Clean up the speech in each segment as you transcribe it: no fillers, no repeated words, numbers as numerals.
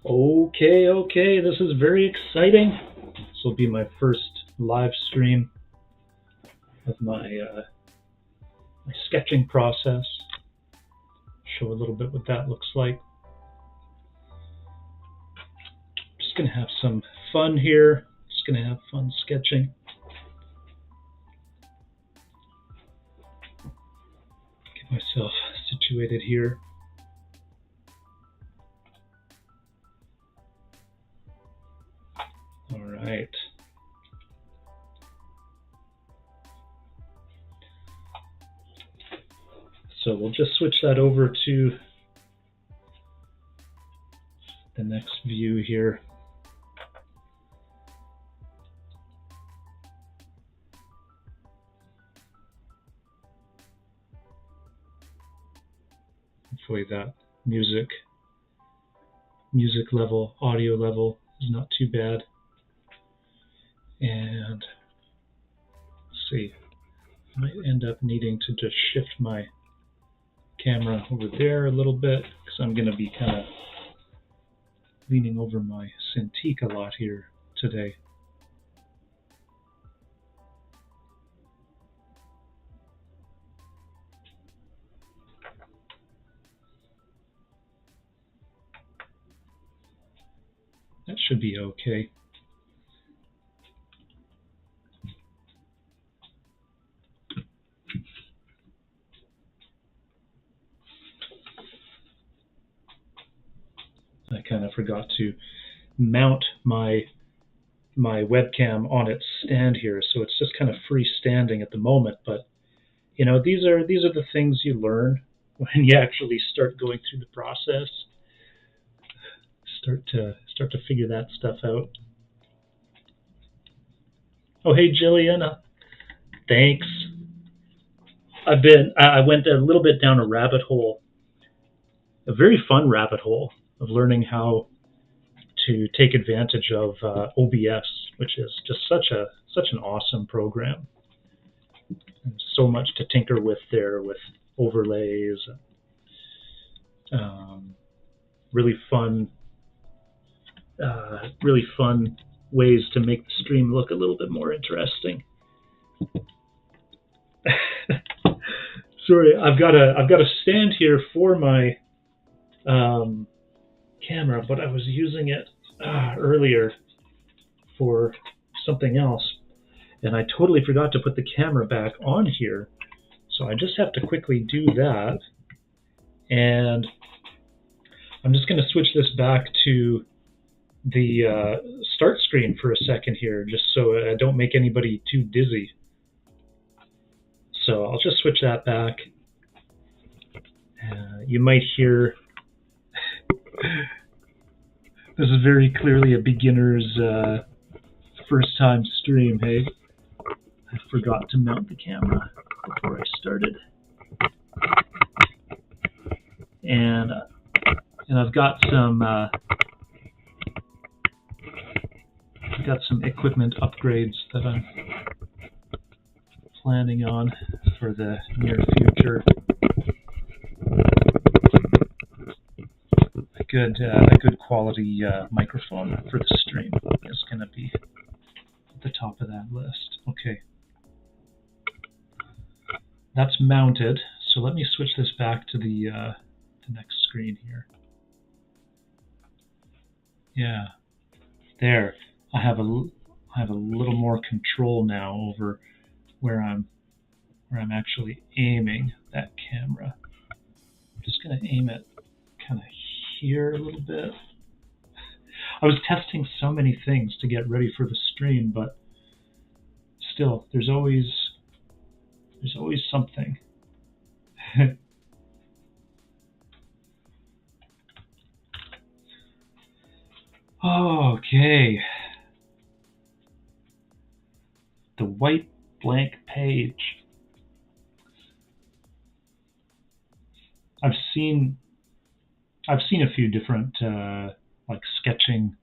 Okay, this is very exciting. This will be my first live stream of my sketching process. Show a little bit what that looks like. Just gonna have some fun here. Just gonna have fun sketching. Get myself situated here. All right. So we'll just switch that over to the next view here. Hopefully that music level, audio level is not too bad. And let's see, I might end up needing to just shift my camera over there a little bit because I'm going to be kind of leaning over my Cintiq a lot here today. That should be okay. I kind of forgot to mount my webcam on its stand here, so it's just kind of freestanding at the moment. But you know, these are the things you learn when you actually start going through the process. Start to figure that stuff out. Oh, hey Jillian, thanks. I went a little bit down a rabbit hole, a very fun rabbit hole of learning how to take advantage of OBS, which is just such an awesome program. And so much to tinker with there, with overlays, really fun ways to make the stream look a little bit more interesting. Sorry, I've got a stand here for my camera, but I was using it earlier for something else, and I totally forgot to put the camera back on here. So I just have to quickly do that, and I'm just going to switch this back to the start screen for a second here, just so I don't make anybody too dizzy. So I'll just switch that back. You might hear this is very clearly a beginner's first time stream. Hey, I forgot to mount the camera before I started, and I've got some equipment upgrades that I'm planning on for the near future. A good quality microphone for the stream is going to be at the top of that list. Okay, that's mounted. So let me switch this back to the next screen here. Yeah, there. I have a little more control now over where I'm actually aiming that camera. I'm just going to aim it kind of here a little bit. I was testing so many things to get ready for the stream, but still, there's always something. Okay. The white blank page. I've seen a few different like sketching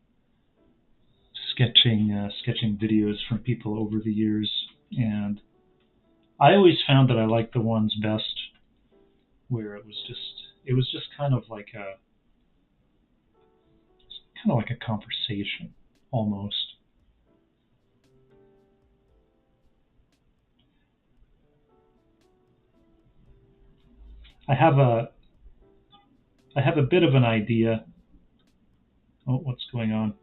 videos from people over the years, and I always found that I liked the ones best where it was just kind of like kind of like a conversation almost. I have a bit of an idea. Oh, what's going on?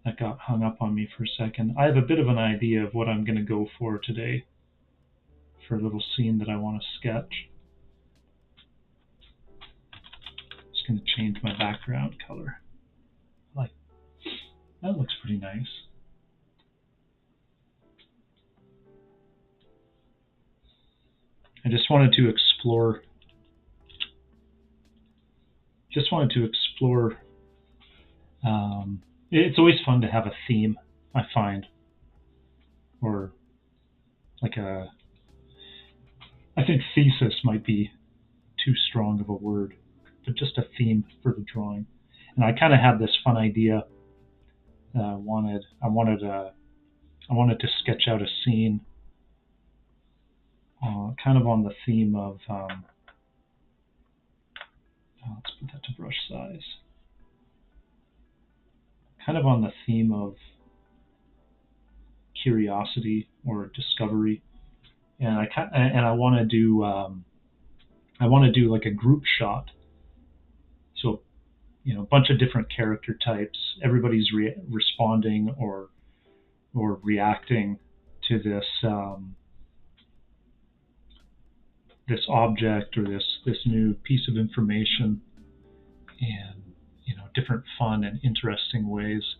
That got hung up on me for a second. I have a bit of an idea of what I'm going to go for today for a little scene that I want to sketch. Just going to change my background color. Like, that looks pretty nice. I just wanted to explore. It's always fun to have a theme, I find, or like I think thesis might be too strong of a word, but just a theme for the drawing. And I kind of had this fun idea. I wanted to sketch out a scene, kind of on the theme of. Let's put that to brush size. Kind of on the theme of curiosity or discovery, and I want to do like a group shot. So, a bunch of different character types. Everybody's responding or reacting to this this object or this new piece of information, and different fun and interesting ways.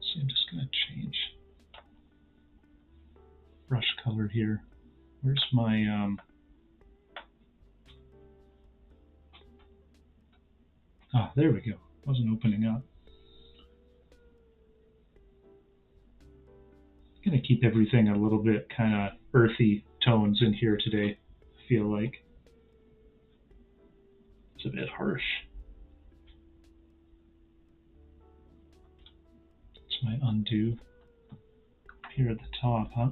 So I'm just going to change brush color here. Where's my there we go. Wasn't opening up. I'm going to keep everything a little bit kind of earthy tones in here today, I feel like. It's a bit harsh. It's my undo here at the top, huh?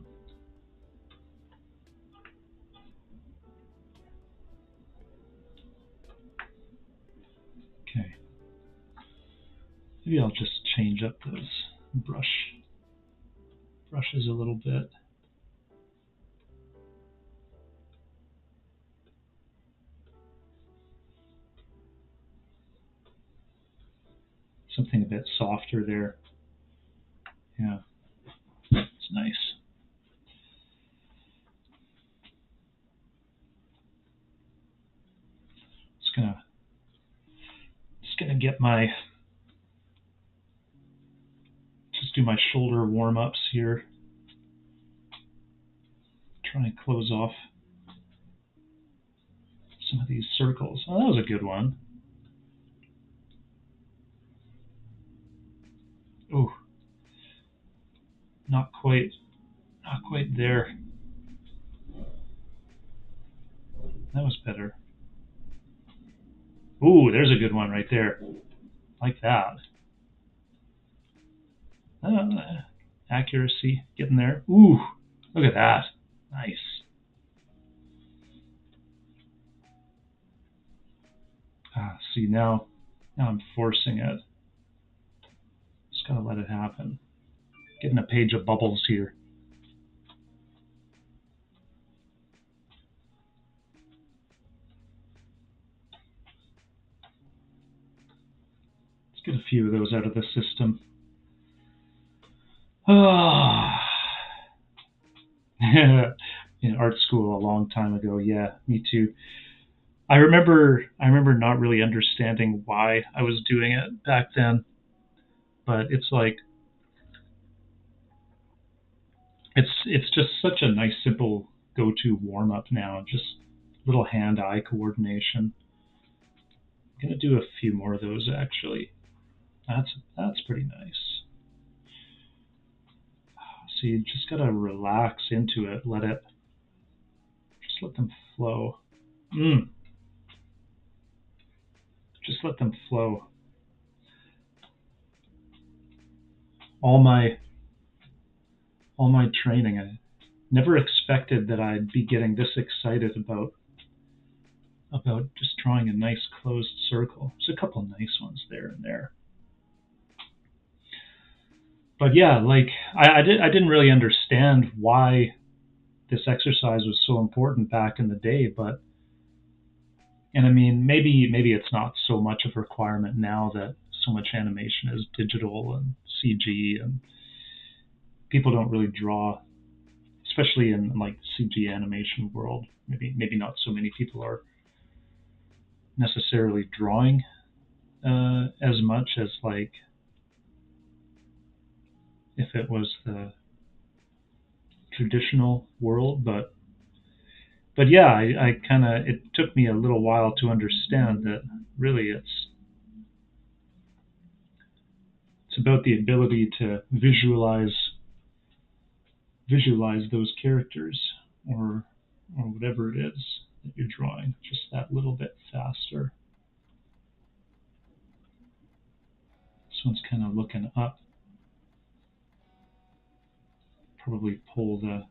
Okay. Maybe I'll just change up those brushes a little bit. Something a bit softer there. Yeah, it's nice. Just gonna get do my shoulder warm-ups here. Try and close off some of these circles. Oh, that was a good one. Oh, not quite there. That was better. Ooh, there's a good one right there. Like that. Accuracy, getting there. Ooh, look at that. Nice. See, now I'm forcing it. Just gotta let it happen. Getting a page of bubbles here. Let's get a few of those out of the system. In art school a long time ago. Yeah, me too. I remember not really understanding why I was doing it back then, but it's like it's just such a nice, simple go-to warm-up now. Just little hand-eye coordination. I'm gonna do a few more of those actually. That's pretty nice. So you just gotta relax into it. Let them flow. Just let them flow. All my training, I never expected that I'd be getting this excited about about just drawing a nice closed circle. There's a couple nice ones there and there. But yeah, like I didn't really understand why this exercise was so important back in the day, and I mean, maybe it's not so much of a requirement now that so much animation is digital and CG, and people don't really draw, especially in like CG animation world. Maybe not so many people are necessarily drawing as much as like if it was the traditional world, but yeah, I kind of, it took me a little while to understand that really it's about the ability to visualize those characters or whatever it is that you're drawing just that little bit faster. This one's kind of looking up. Probably pull the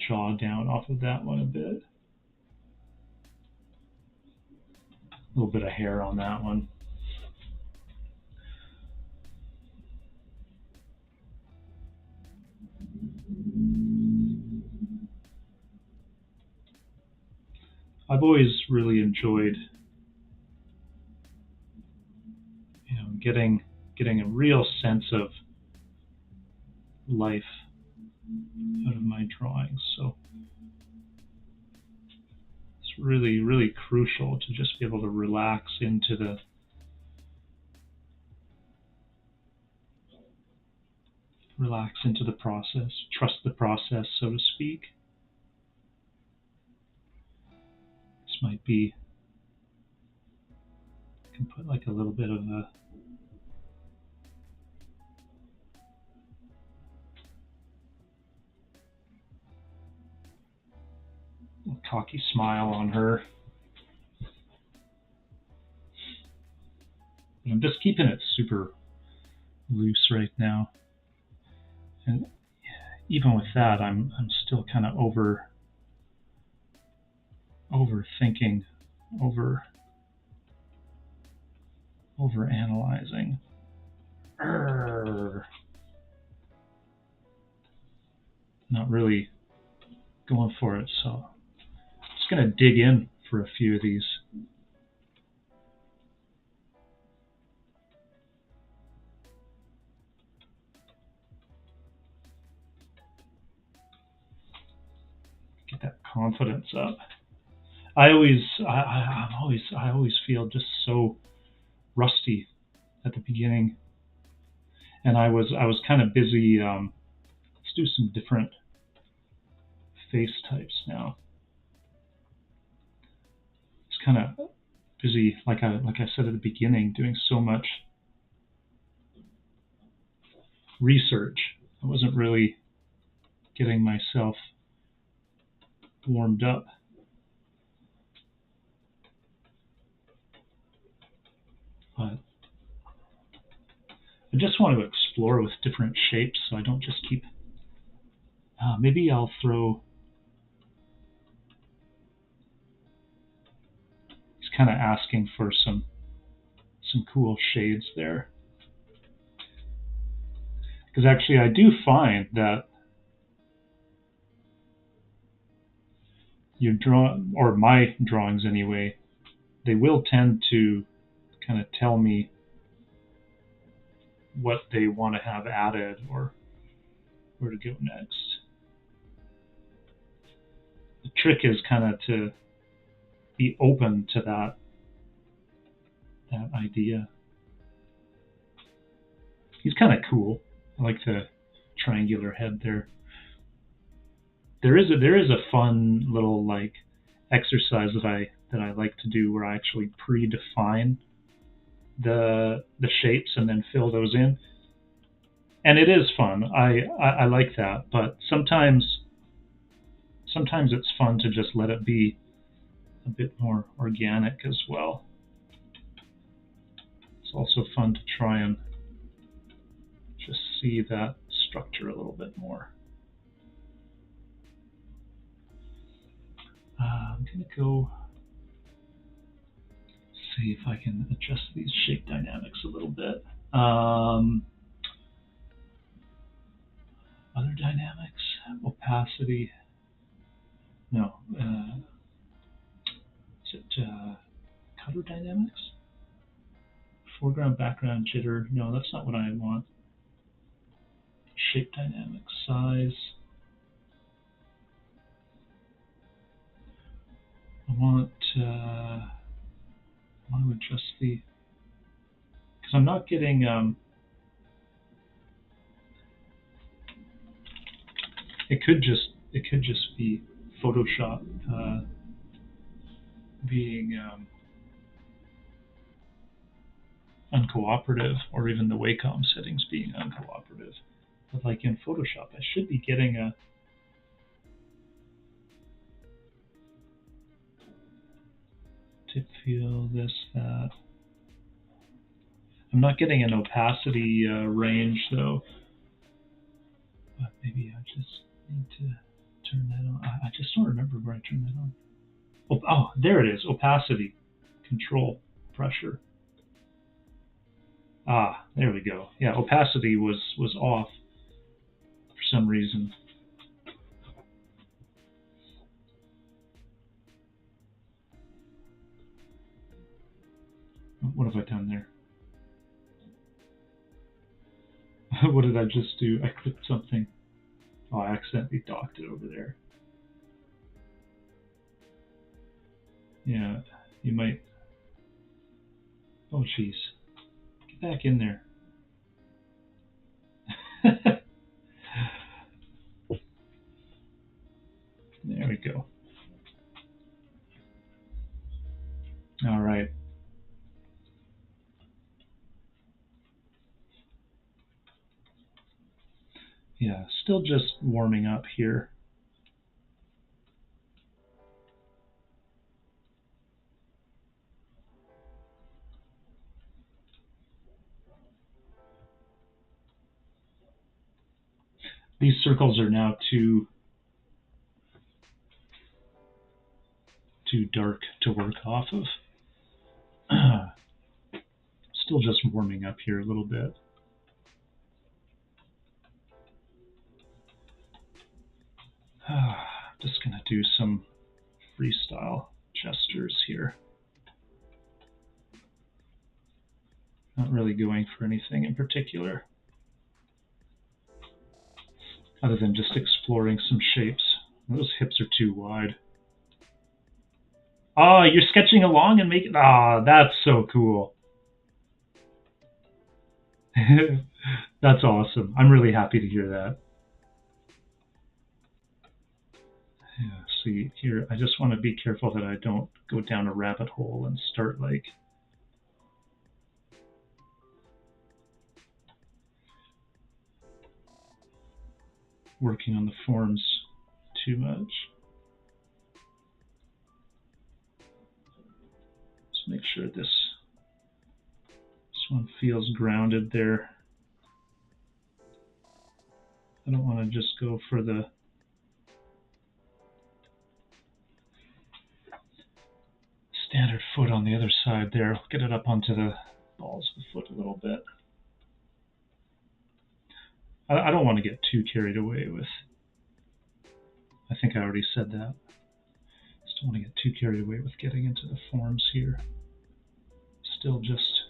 jaw down off of that one a bit. A little bit of hair on that one. I've always really enjoyed, getting a real sense of life out of my drawings. So it's really, really crucial to just be able to relax into the process, trust the process, so to speak. This might be, I can put like a little bit of a cocky smile on her. I'm just keeping it super loose right now. And even with that, I'm still kind of overthinking, over analyzing. Not really going for it, so I'm just gonna dig in for a few of these. Get that confidence up. I always feel just so rusty at the beginning, and I was kind of busy. Let's do some different face types now. It's kind of busy, like I said at the beginning, doing so much research. I wasn't really getting myself warmed up. But I just want to explore with different shapes, so I don't just keep. Maybe I'll throw. He's kind of asking for some cool shades there, because actually I do find that or my drawings anyway, they will tend to kind of tell me what they want to have added or where to go next. The trick is kind of to be open to that idea. He's kind of cool. I like the triangular head there. There is a fun little like exercise that I like to do where I actually predefine the shapes and then fill those in, and it is fun. I like that, but sometimes it's fun to just let it be a bit more organic as well. It's also fun to try and just see that structure a little bit more. going to go see if I can adjust these shape dynamics a little bit. Other dynamics, opacity, no, is it color dynamics? Foreground, background, jitter, no, that's not what I want. Shape dynamics, size. I want to adjust the, because I'm not getting, it could just be Photoshop being uncooperative, or even the Wacom settings being uncooperative. But like in Photoshop, I should be getting a tip fill, this, that. I'm not getting an opacity range though. But maybe I just need to turn that on. I just don't remember where I turned that on. Oh, there it is. Opacity, control, pressure. Ah, there we go. Yeah, opacity was off for some reason. What have I done there? What did I just do? I clicked something. Oh, I accidentally docked it over there. Yeah, you might. Oh, jeez. Get back in there. There we go. All right. Yeah, still just warming up here. These circles are now too dark to work off of. Still just warming up here a little bit. Just going to do some freestyle gestures here. Not really going for anything in particular, other than just exploring some shapes. Those hips are too wide. Oh, you're sketching along and making... Ah, that's so cool. That's awesome. I'm really happy to hear that. Yeah, see, here, I just want to be careful that I don't go down a rabbit hole and start, like... working on the forms too much. Just make sure this one feels grounded there. I don't want to just go for the standard foot on the other side there. I'll get it up onto the balls of the foot a little bit. I don't want to get too carried away with, I think I already said that. Just don't want to get too carried away with getting into the forms here. Still just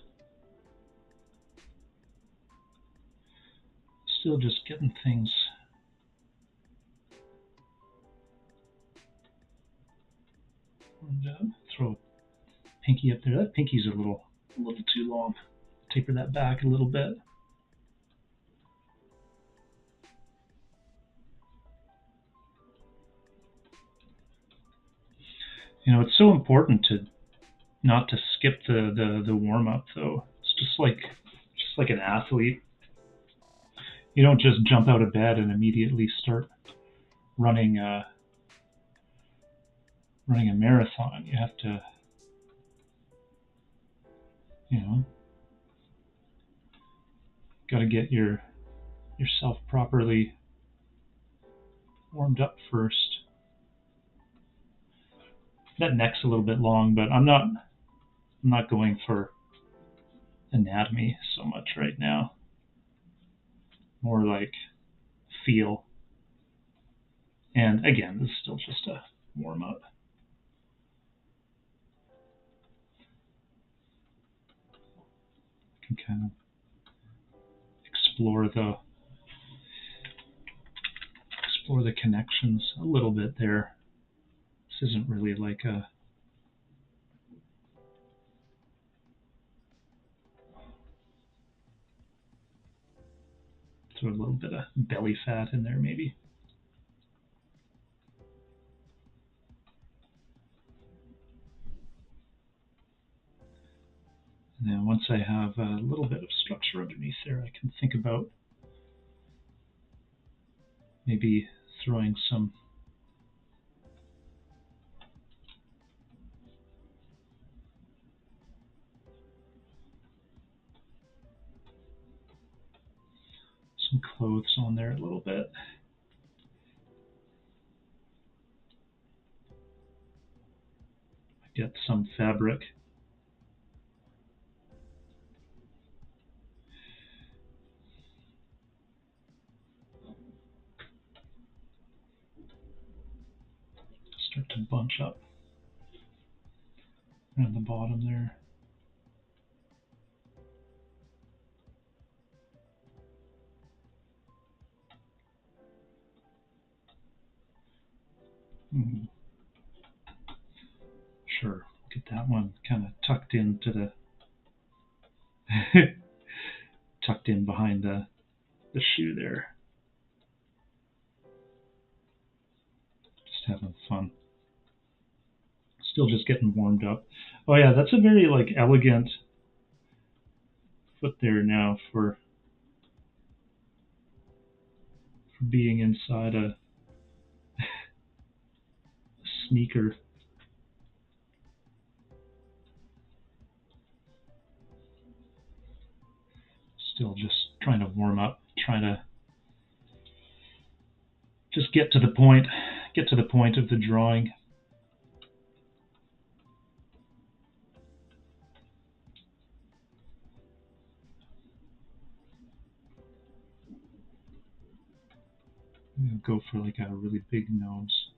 getting things warmed up. Throw a pinky up there. That pinky's a little too long. Taper that back a little bit. You know, it's so important to not to skip the warm up though. It's just like an athlete. You don't just jump out of bed and immediately start running a marathon. You have to, you know, got to get yourself properly warmed up first. that neck's a little bit long, but I'm not going for anatomy so much right now. More like feel. And again, this is still just a warm up. Can kind of explore the connections a little bit there. This isn't really like a throw a little bit of belly fat in there maybe. And then once I have a little bit of structure underneath there, I can think about maybe throwing some clothes on there a little bit. Get some fabric. Start to bunch up around the bottom there. Sure, get that one kind of tucked into the tucked in behind the shoe there. Just having fun. Still just getting warmed up. Oh yeah, that's a very like elegant foot there now for being inside a sneaker. Still just trying to warm up, trying to just get to the point of the drawing. We'll go for like a really big nose.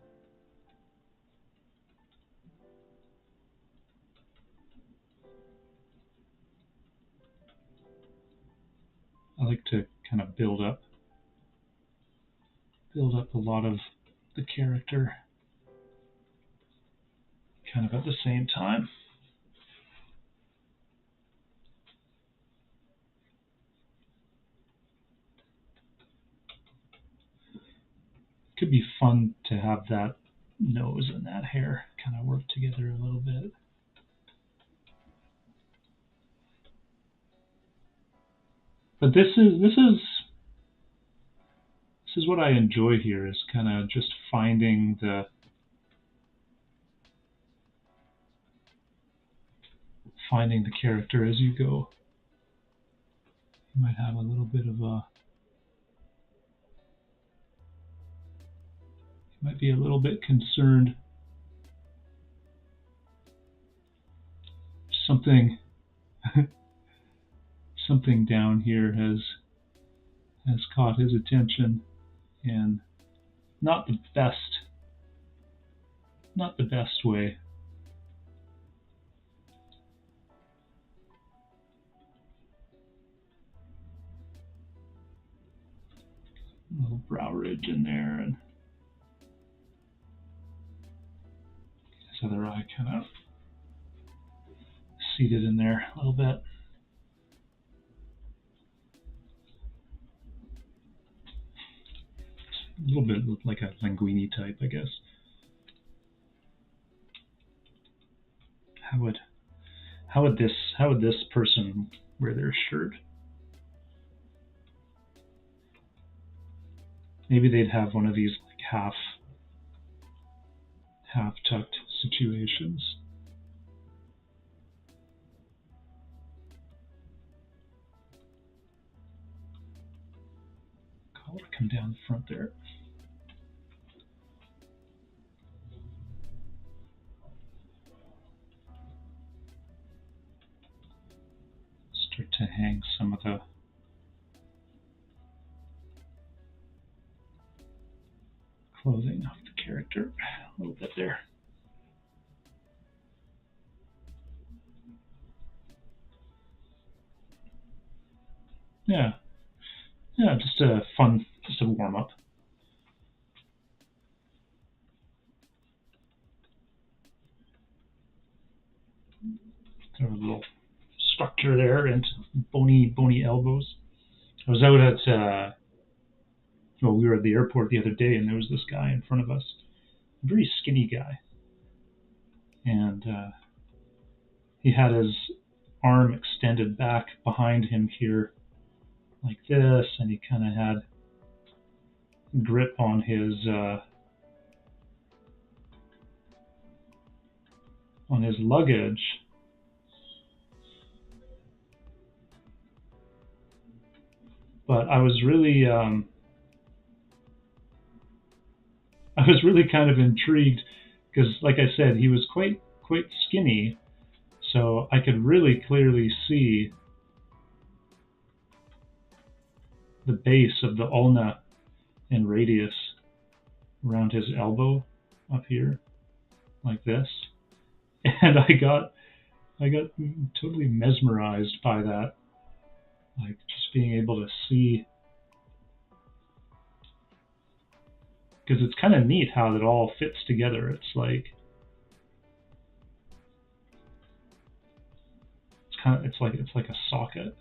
I like to kind of build up a lot of the character kind of at the same time. Could be fun to have that nose and that hair kind of work together a little bit. But this is what I enjoy here, is kind of just finding the character as you go. You might have a little bit of a might be a little bit concerned. Something down here has caught his attention, and not the best way. A little brow ridge in there, and his other eye kind of seated in there a little bit. A little bit like a linguini type, I guess. How would this person wear their shirt? Maybe they'd have one of these like half tucked situations. Collar come down the front there. hang some of the clothing off the character a little bit there. Yeah, yeah, just a fun, just a warm up. There's a little structure there and bony elbows. I was out at well, we were at the airport the other day, and there was this guy in front of us, a very skinny guy, and he had his arm extended back behind him here like this, and he kind of had grip on his luggage. But I was really kind of intrigued because, like I said, he was quite skinny, so I could really clearly see the base of the ulna and radius around his elbow up here, like this, and I got totally mesmerized by that, like just being able to see, because it's kind of neat how it all fits together. It's like it's like a socket.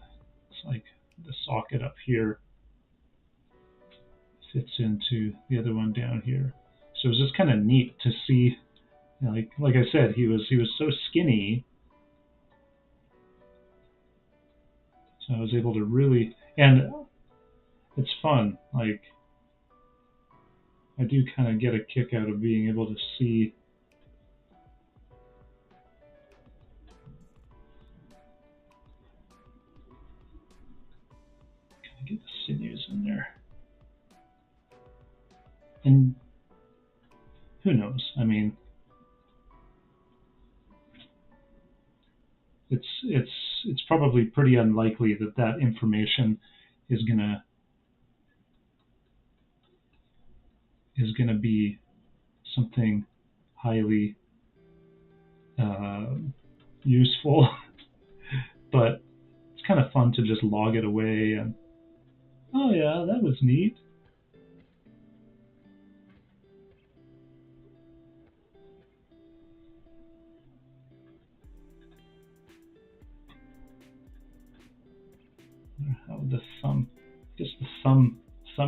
It's like the socket up here fits into the other one down here. So it was just kind of neat to see, you know, like I said, he was so skinny, so I was able to really, and it's fun. Like, I do kind of get a kick out of being able to see get the sinews in there. And who knows? I mean, it's probably pretty unlikely that information is gonna be something highly useful, but it's kind of fun to just log it away and, oh yeah, that was neat. How would the thumb, just the thumb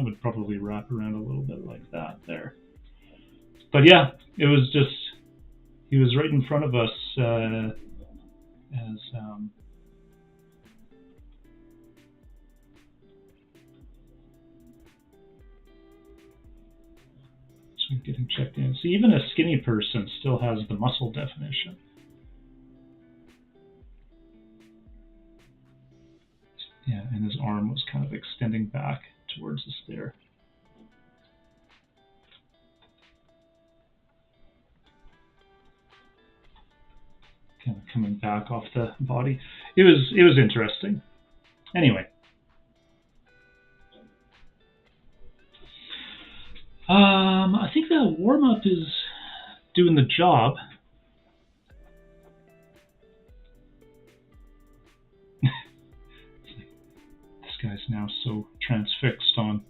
would probably wrap around a little bit like that there. But yeah, it was just, he was right in front of us as so getting checked in. See, even a skinny person still has the muscle definition. Yeah, and his arm was kind of extending back towards us there. Kind of coming back off the body. It was interesting. Anyway. I think the warm-up is doing the job. Guy's now so transfixed on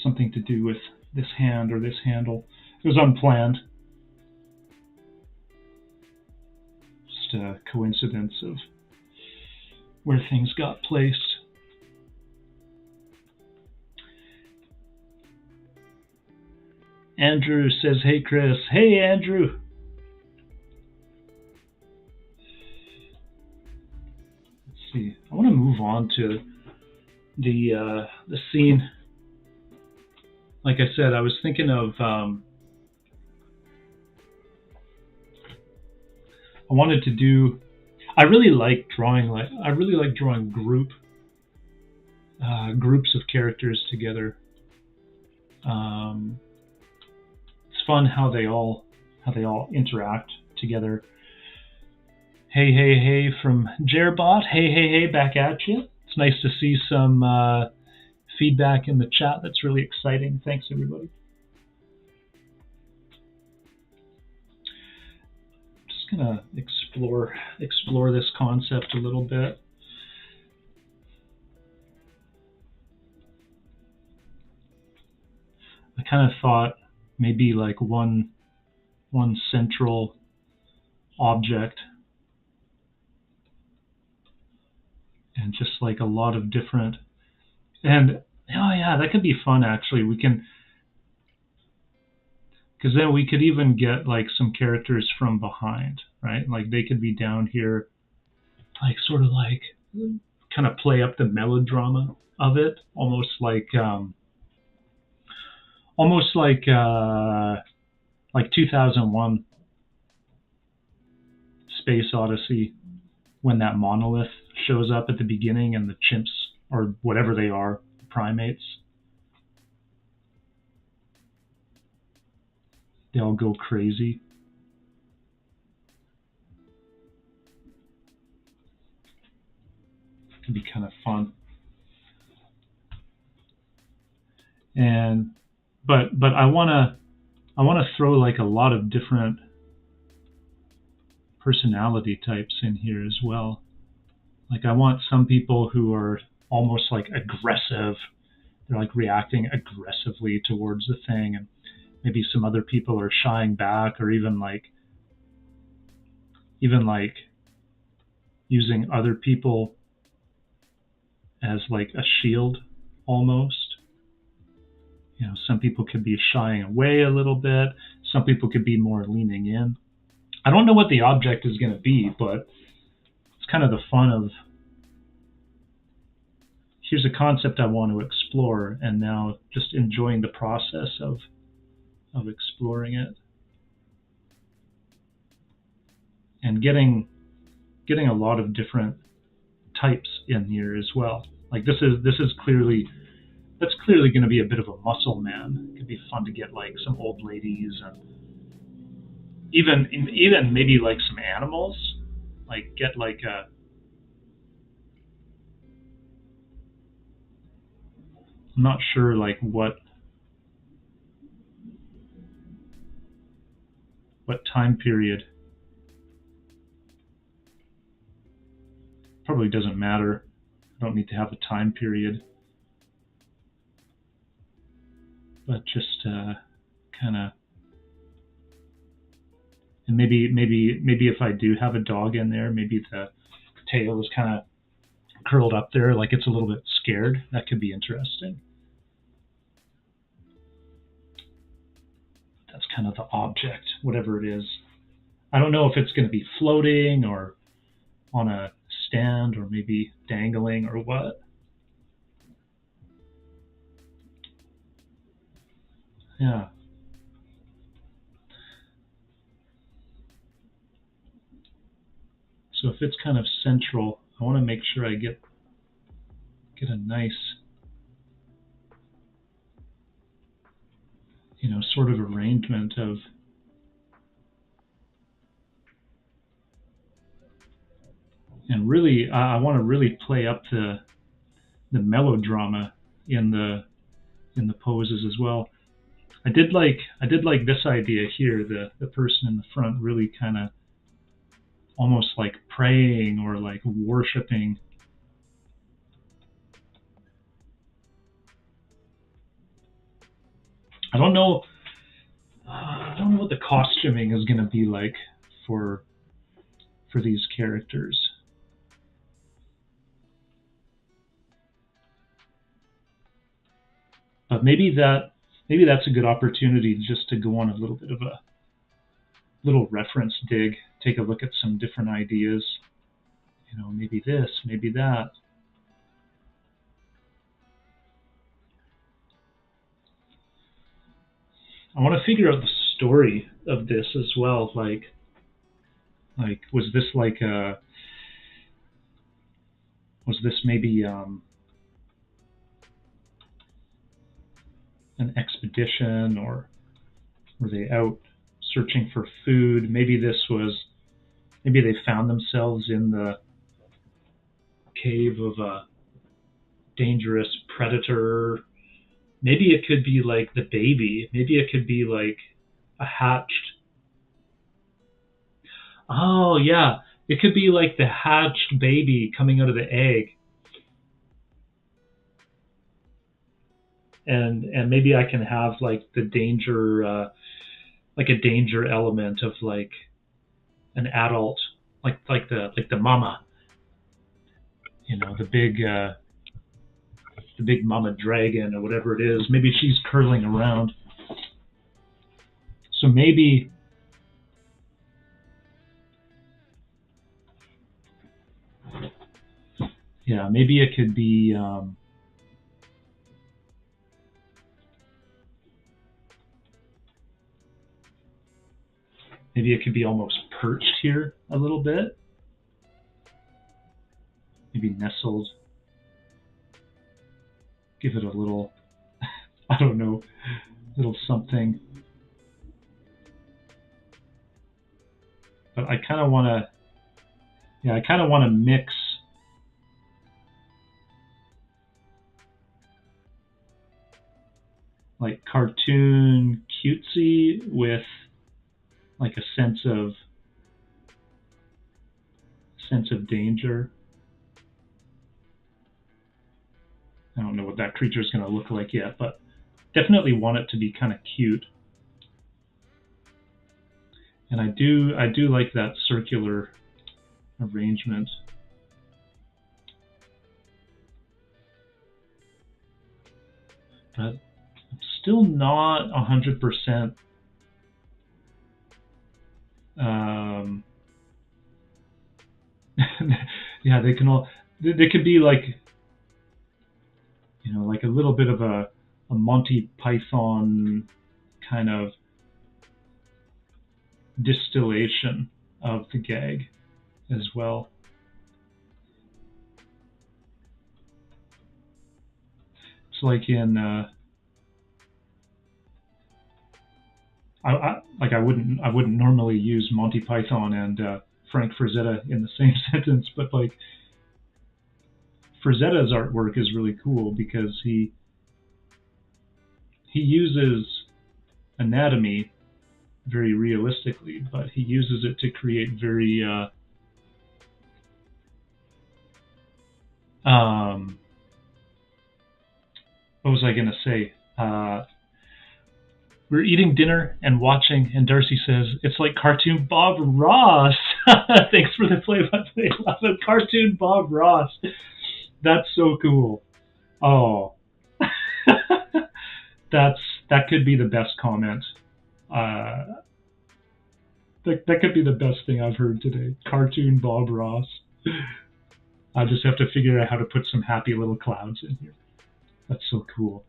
something to do with this hand or this handle. It was unplanned. Just a coincidence of where things got placed. Andrew says, hey Chris. Hey Andrew. Let's see. I want to move on to the scene. Like I said, I was thinking of I wanted to do, I really like drawing groups of characters together. It's fun how they all interact together, Hey, hey, hey from Jerbot. Hey, hey, hey, back at you. It's nice to see some feedback in the chat. That's really exciting. Thanks, everybody. Just gonna explore this concept a little bit. I kind of thought maybe like one central object and just like a lot of different, and oh yeah, that could be fun actually. We can, because then we could even get like some characters from behind, right? Like they could be down here, like sort of like kind of play up the melodrama of it, almost like 2001 Space Odyssey, when that monolith shows up at the beginning and the chimps, or whatever they are, the primates, they all go crazy. It could be kind of fun. And but I wanna throw like a lot of different personality types in here as well. Like I want some people who are almost like aggressive. They're like reacting aggressively towards the thing, and maybe some other people are shying back, or even like using other people as like a shield almost. You know, some people could be shying away a little bit. Some people could be more leaning in. I don't know what the object is going to be, but it's kind of the fun of, here's a concept I want to explore, and now just enjoying the process of exploring it, and getting a lot of different types in here as well. Like this is clearly, that's clearly going to be a bit of a muscle man. It could be fun to get like some old ladies, and even maybe like some animals. Like get like a, I'm not sure like what time period. Probably doesn't matter. I don't need to have a time period, but just kind of, and maybe if I do have a dog in there, maybe the tail is kind of curled up there, like it's a little bit scared. That could be interesting. That's kind of the object, whatever it is. I don't know if it's going to be floating or on a stand or maybe dangling or what. Yeah. So if it's kind of central, I want to make sure I get a nice, you know, sort of arrangement of, and really I want to really play up the melodrama in the poses as well. I did like this idea here, the person in the front really kind of almost like praying or like worshiping. I don't know what the costuming is going to be like for these characters. But maybe that's a good opportunity just to go on a little bit of a little reference dig, take a look at some different ideas. You know, maybe this, maybe that. I want to figure out the story of this as well. Like was this like a, was this maybe an expedition, or were they out searching for food? Maybe this was Maybe they found themselves in the cave of a dangerous predator. Maybe it could be like the baby. Maybe it could be like a hatched. Oh, yeah. It could be like the hatched baby coming out of the egg. And maybe I can have like the danger, like a danger element of like an adult, like the mama, you know, the big mama dragon or whatever it is. Maybe she's curling around. So maybe maybe it could be maybe it could be almost perched here a little bit. Maybe nestled. Give it a little, I don't know, little something. But I kind of want to mix like cartoon cutesy with like a sense of danger. I don't know what that creature is going to look like yet, but definitely want it to be kind of cute. And I do like that circular arrangement. But I'm still not 100%. Yeah, they could be like, you know, like a little bit of a Monty Python kind of distillation of the gag as well. It's like in I wouldn't normally use Monty Python and Frank Frazetta in the same sentence, but like Frazetta's artwork is really cool because he uses anatomy very realistically, but he uses it to create very what was I going to say? We're eating dinner and watching, and Darcy says, it's like cartoon Bob Ross. Thanks for the play-by-play. Love it. Cartoon Bob Ross. That's so cool. Oh. That could be the best comment. That could be the best thing I've heard today. Cartoon Bob Ross. I just have to figure out how to put some happy little clouds in here. That's so cool.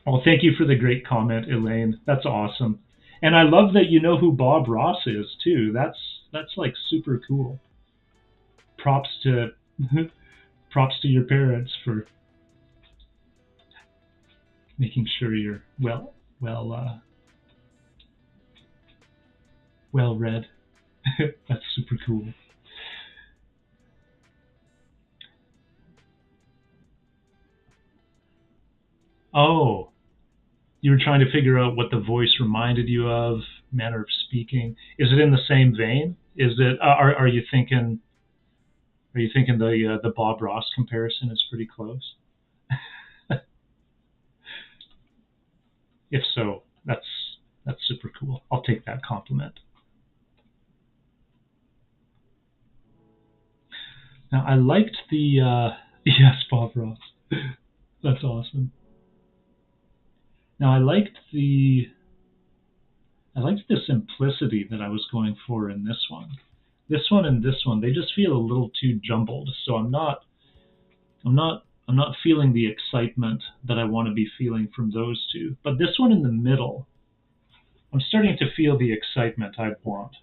Oh, thank you for the great comment, Elaine. That's awesome. And I love that you know who Bob Ross is too. That's like super cool. Props to your parents for making sure you're well read. That's super cool. Oh, you were trying to figure out what the voice reminded you of, manner of speaking. Is it in the same vein? Is it? Are you thinking? Are you thinking the Bob Ross comparison is pretty close? If so, that's super cool. I'll take that compliment. Now I liked the yes, Bob Ross. That's awesome. Now I liked the simplicity that I was going for in this one. This one and this one, they just feel a little too jumbled. So I'm not feeling the excitement that I want to be feeling from those two. But this one in the middle, I'm starting to feel the excitement I want.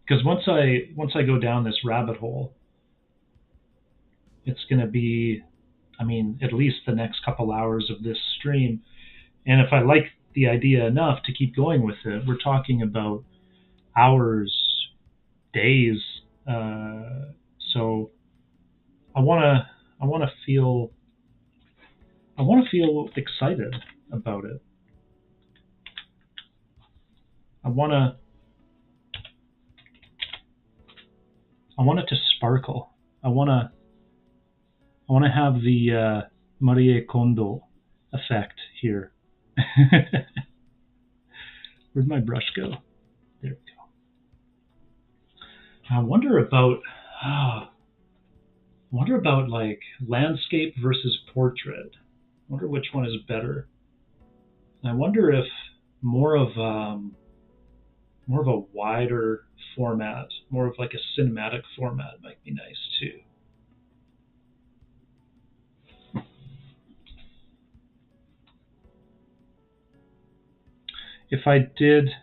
Because once I go down this rabbit hole, it's going to be, I mean, at least the next couple hours of this stream. And if I like the idea enough to keep going with it. We're talking about hours, days. So I want to feel excited about it. I want it to sparkle. I want to have the Marie Kondo effect here. Where'd my brush go? There we go. I wonder about like landscape versus portrait. I wonder which one is better. I wonder if more of a wider format, more of like a cinematic format might be nice too. If I did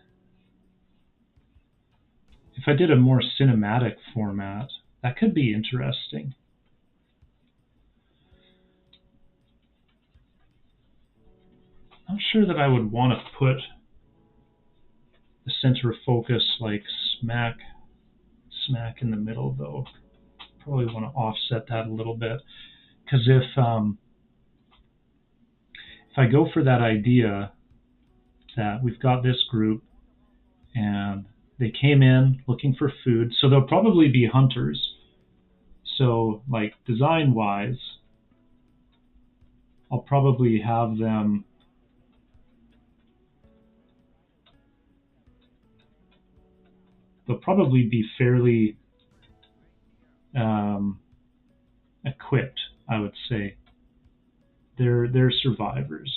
a more cinematic format, that could be interesting. I'm not sure that I would want to put the center of focus like smack in the middle, though. Probably want to offset that a little bit, because if I go for that idea that we've got this group and they came in looking for food, so they'll probably be hunters. So like design wise, I'll probably have them they'll probably be fairly equipped, I would say. They're survivors.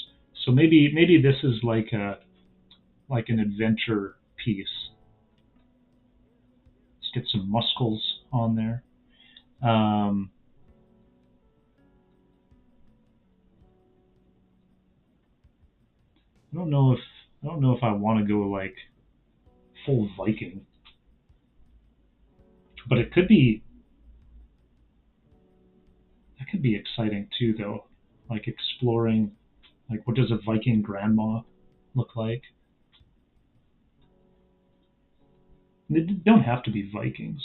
So maybe this is like an adventure piece. Let's get some muscles on there. I don't know if I want to go like full Viking, but it could be. That could be exciting too, though. Like exploring, like what does a Viking grandma look like? They don't have to be Vikings.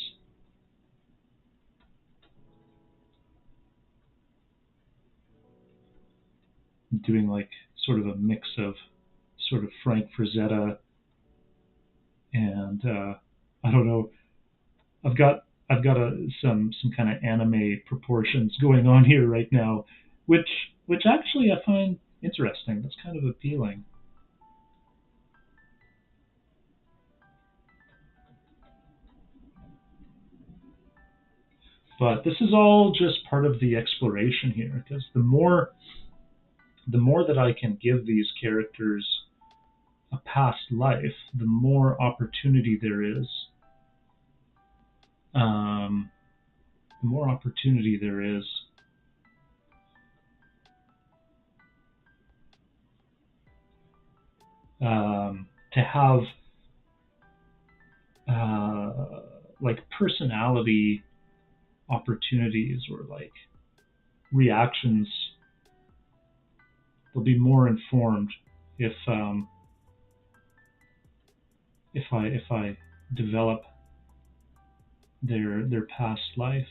I'm doing like sort of a mix of sort of Frank Frazetta and I don't know. I've got some kind of anime proportions going on here right now, which actually I find interesting. That's kind of appealing. But this is all just part of the exploration here, because the more that I can give these characters a past life, the more opportunity there is. The more opportunity there is to have like personality opportunities or like reactions. They'll be more informed if I develop their past life.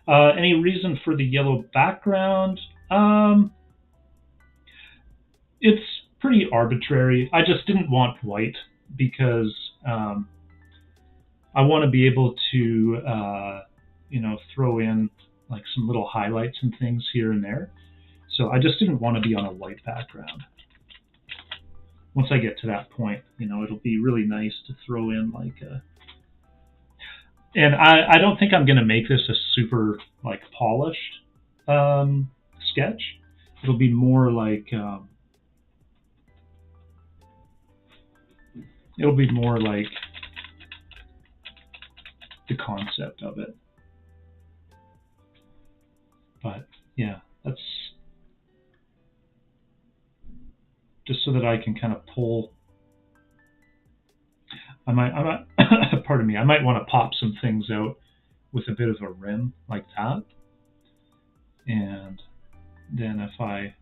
Any reason for the yellow background? It's pretty arbitrary. I just didn't want white because I want to be able to throw in like some little highlights and things here and there. So I just didn't want to be on a white background. Once I get to that point, it'll be really nice to throw in like a. And I don't think I'm going to make this a super like polished sketch. It'll be more like the concept of it. But yeah, that's just so that I can kind of pull. I might pardon me, I might want to pop some things out with a bit of a rim like that. And then if I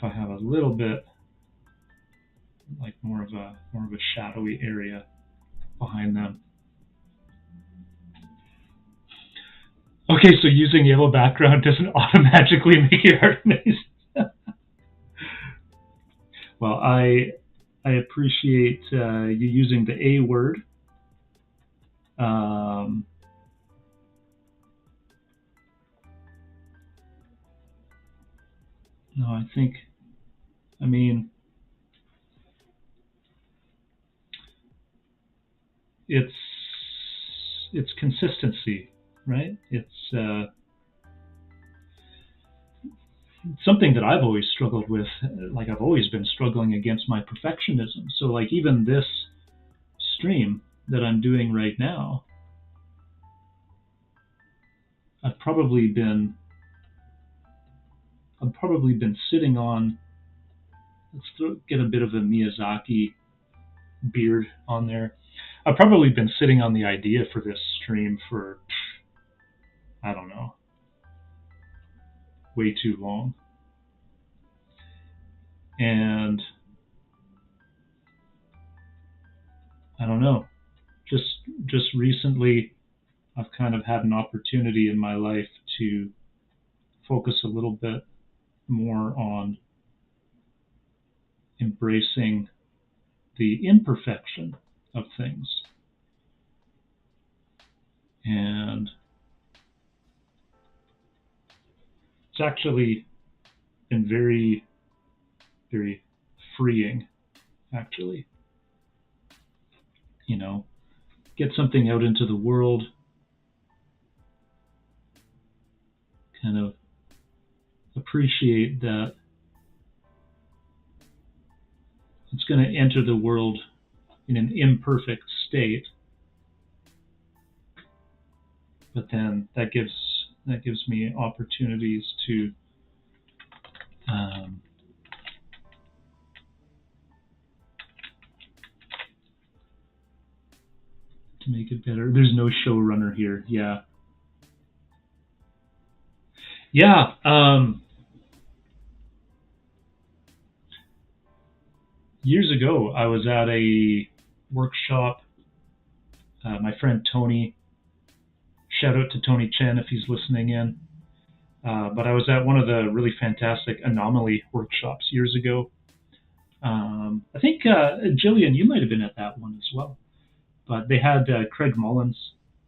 if I have a little bit like more of a shadowy area behind them. Okay, so using yellow background doesn't automatically make your art amazing. Well, I appreciate you using the A word. No, I mean, it's consistency, right? It's something that I've always struggled with. Like, I've always been struggling against my perfectionism. So like even this stream that I'm doing right now, I've probably been sitting on, let's get a bit of a Miyazaki beard on there. I've probably been sitting on the idea for this stream for, I don't know, way too long. And I don't know, just recently I've kind of had an opportunity in my life to focus a little bit more on embracing the imperfection of things. And it's actually been very, very freeing, actually. You know, get something out into the world, kind of appreciate that it's going to enter the world in an imperfect state, but then that gives me opportunities to make it better. There's no showrunner here. Yeah. Years ago, I was at a workshop. My friend Tony, shout out to Tony Chen if he's listening in. But I was at one of the really fantastic Anomaly workshops years ago. I think Jillian, you might have been at that one as well. But they had Craig Mullins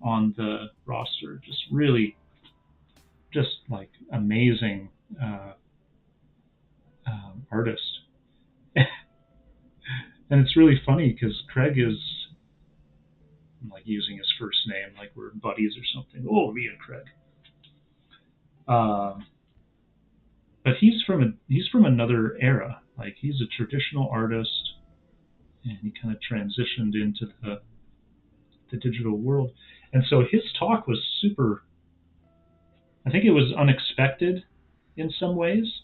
on the roster, just like amazing artist. And it's really funny because Craig is, I'm like using his first name like we're buddies or something. Oh, me and Craig. But he's from another era. Like, he's a traditional artist, and he kind of transitioned into the digital world. And so his talk was super, I think it was unexpected in some ways,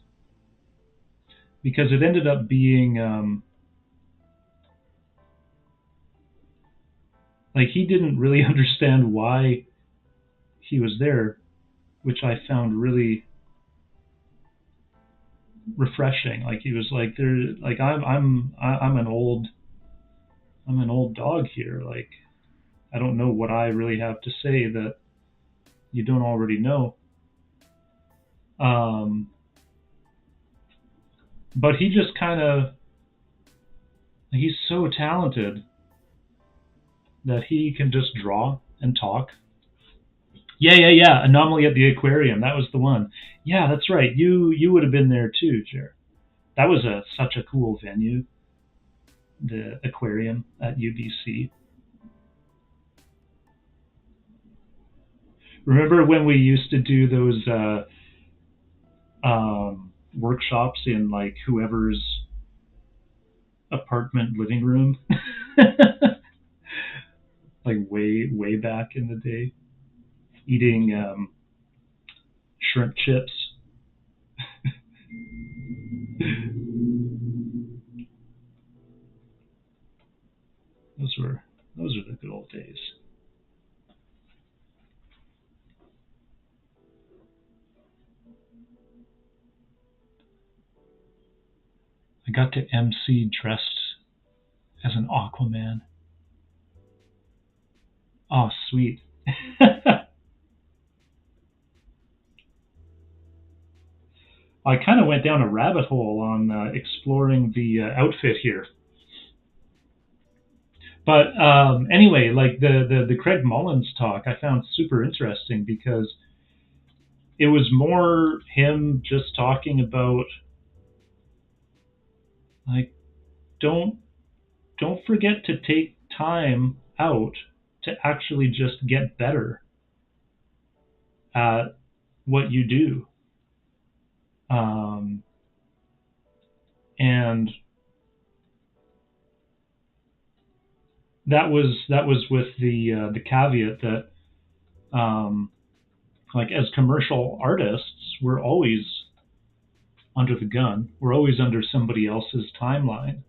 because it ended up being like he didn't really understand why he was there, which I found really refreshing. Like, he was like, I'm an old dog here. Like, I don't know what I really have to say that you don't already know. But he just kind of, he's so talented that he can just draw and talk. Yeah. Anomaly at the Aquarium. That was the one. Yeah, that's right. You would have been there too, Jer. That was such a cool venue, the Aquarium at UBC. Remember when we used to do those workshops in like whoever's apartment living room? Like way back in the day, eating shrimp chips. Those are the good old days. I got to MC dressed as an Aquaman. Oh, sweet. I kind of went down a rabbit hole on exploring the outfit here. But anyway, like the Craig Mullins talk, I found super interesting because it was more him just talking about, like, don't forget to take time out to actually just get better at what you do. And that was with the caveat that like, as commercial artists, we're always under the gun. We're always under somebody else's timeline.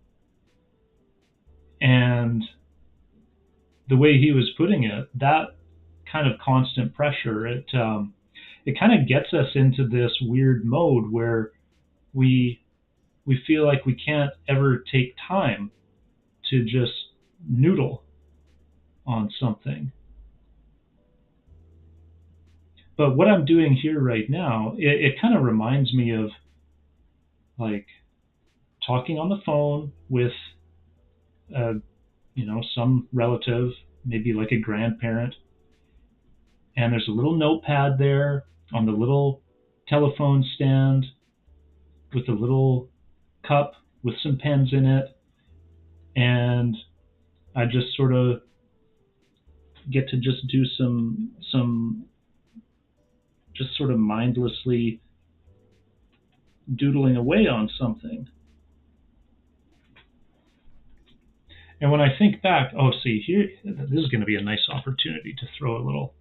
And the way he was putting it, that kind of constant pressure, it kind of gets us into this weird mode where we feel like we can't ever take time to just noodle on something. But what I'm doing here right now, it kind of reminds me of, like, talking on the phone with some relative, maybe like a grandparent, and there's a little notepad there on the little telephone stand with a little cup with some pens in it, and I just sort of get to just do some just sort of mindlessly doodling away on something. And when I think back, see here, this is going to be a nice opportunity to throw a little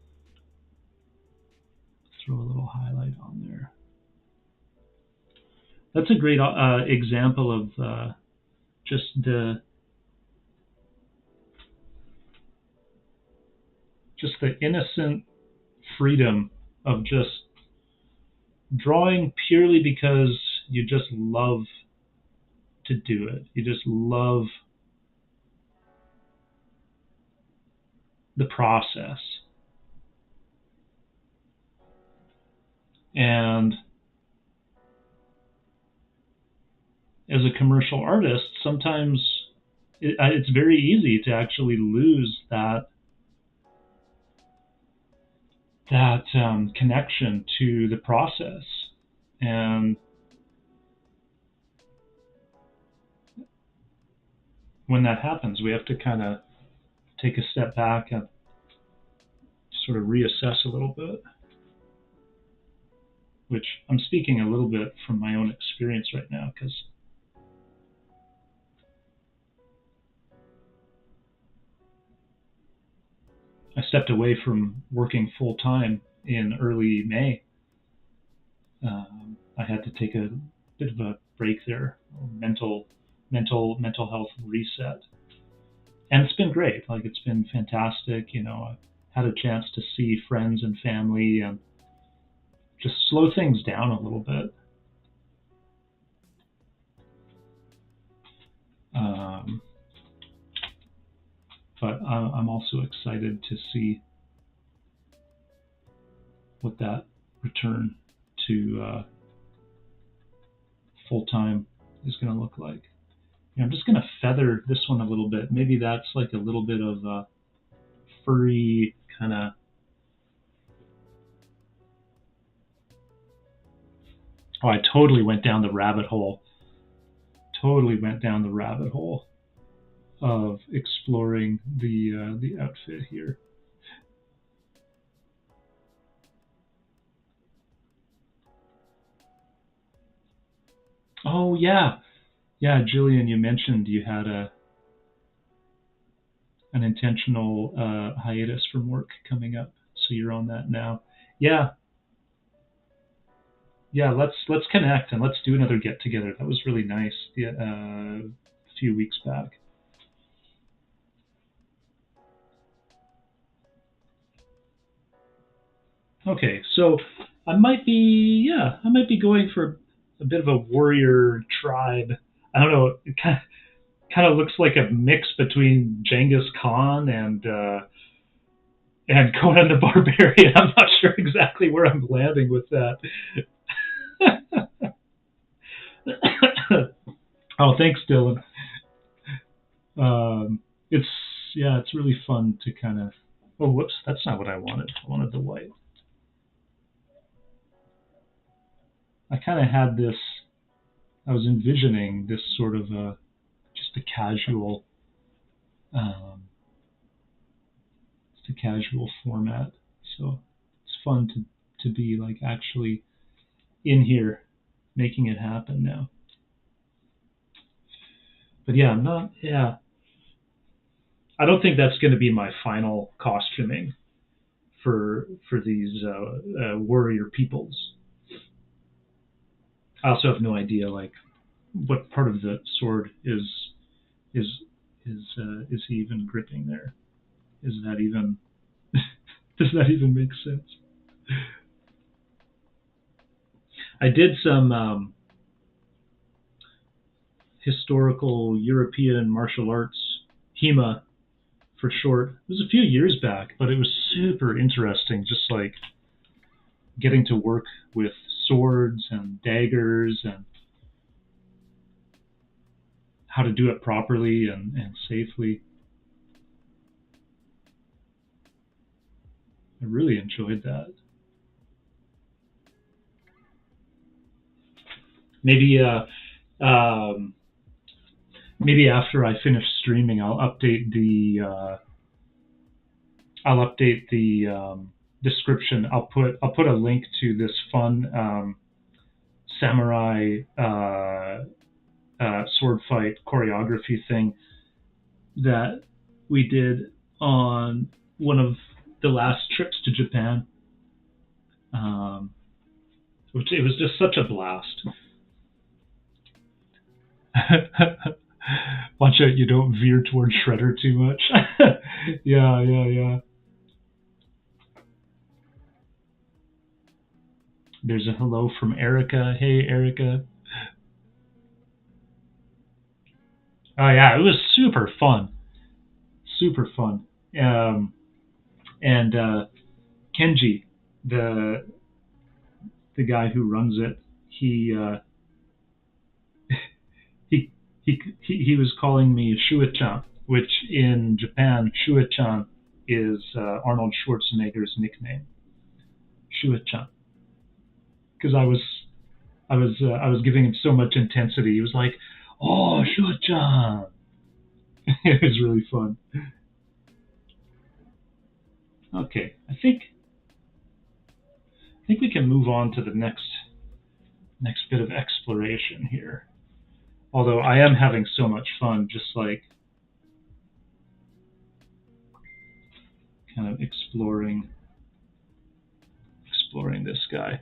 highlight on there. That's a great example of just the innocent freedom of just drawing purely because you just love to do it. You just love the process. And as a commercial artist, sometimes it's very easy to actually lose that connection to the process. And when that happens, we have to kind of take a step back and sort of reassess a little bit, which I'm speaking a little bit from my own experience right now, because I stepped away from working full-time in early May. I had to take a bit of a break there, mental health reset. And it's been great. Like, it's been fantastic. I had a chance to see friends and family and just slow things down a little bit. But I'm also excited to see what that return to full-time is going to look like. I'm just going to feather this one a little bit. Maybe that's like a little bit of a furry kind of... Oh, I totally went down the rabbit hole. Of exploring the outfit here. Oh yeah, Jillian, you mentioned you had an intentional hiatus from work coming up, so you're on that now. Yeah, let's connect and let's do another get together. That was really nice. A few weeks back. Okay, so I might be going for a bit of a warrior tribe I don't know. It kind of looks like a mix between Genghis Khan and Conan the Barbarian. I'm not sure exactly where I'm landing with that. Oh, thanks, Dylan. It's really fun to kind of. Oh, whoops, that's not what I wanted. I wanted the white. I kind of had this. I was envisioning this sort of just a casual format. So it's fun to be like actually in here making it happen now. But yeah, I'm not. Yeah, I don't think that's going to be my final costuming for these warrior peoples. I also have no idea like what part of the sword is he even gripping there? Is that even does that even make sense? I did some historical European martial arts, HEMA for short. It was a few years back, but it was super interesting, just like getting to work with swords and daggers and how to do it properly and safely. I really enjoyed that. Maybe maybe after I finish streaming, I'll update the description. I'll put a link to this fun samurai sword fight choreography thing that we did on one of the last trips to Japan. Which it was just such a blast. Watch out you don't veer towards Shredder too much. Yeah. There's a hello from Erica. Hey, Erica. Oh, yeah, it was super fun. Super fun. And Kenji, the guy who runs it, he was calling me Shuichan, which in Japan, Shuichan is Arnold Schwarzenegger's nickname. Shuichan. Because I was giving him so much intensity. He was like, "Oh, Shuichan." It was really fun. Okay, I think we can move on to the next bit of exploration here. Although I am having so much fun, just like kind of exploring this guy.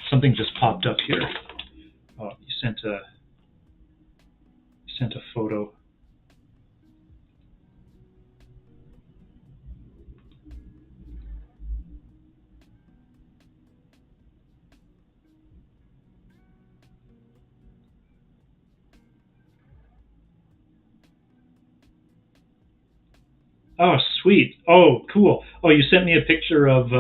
Something just popped up here. Oh, you sent a photo. Oh, sweet. Oh, cool. Oh, you sent me a picture of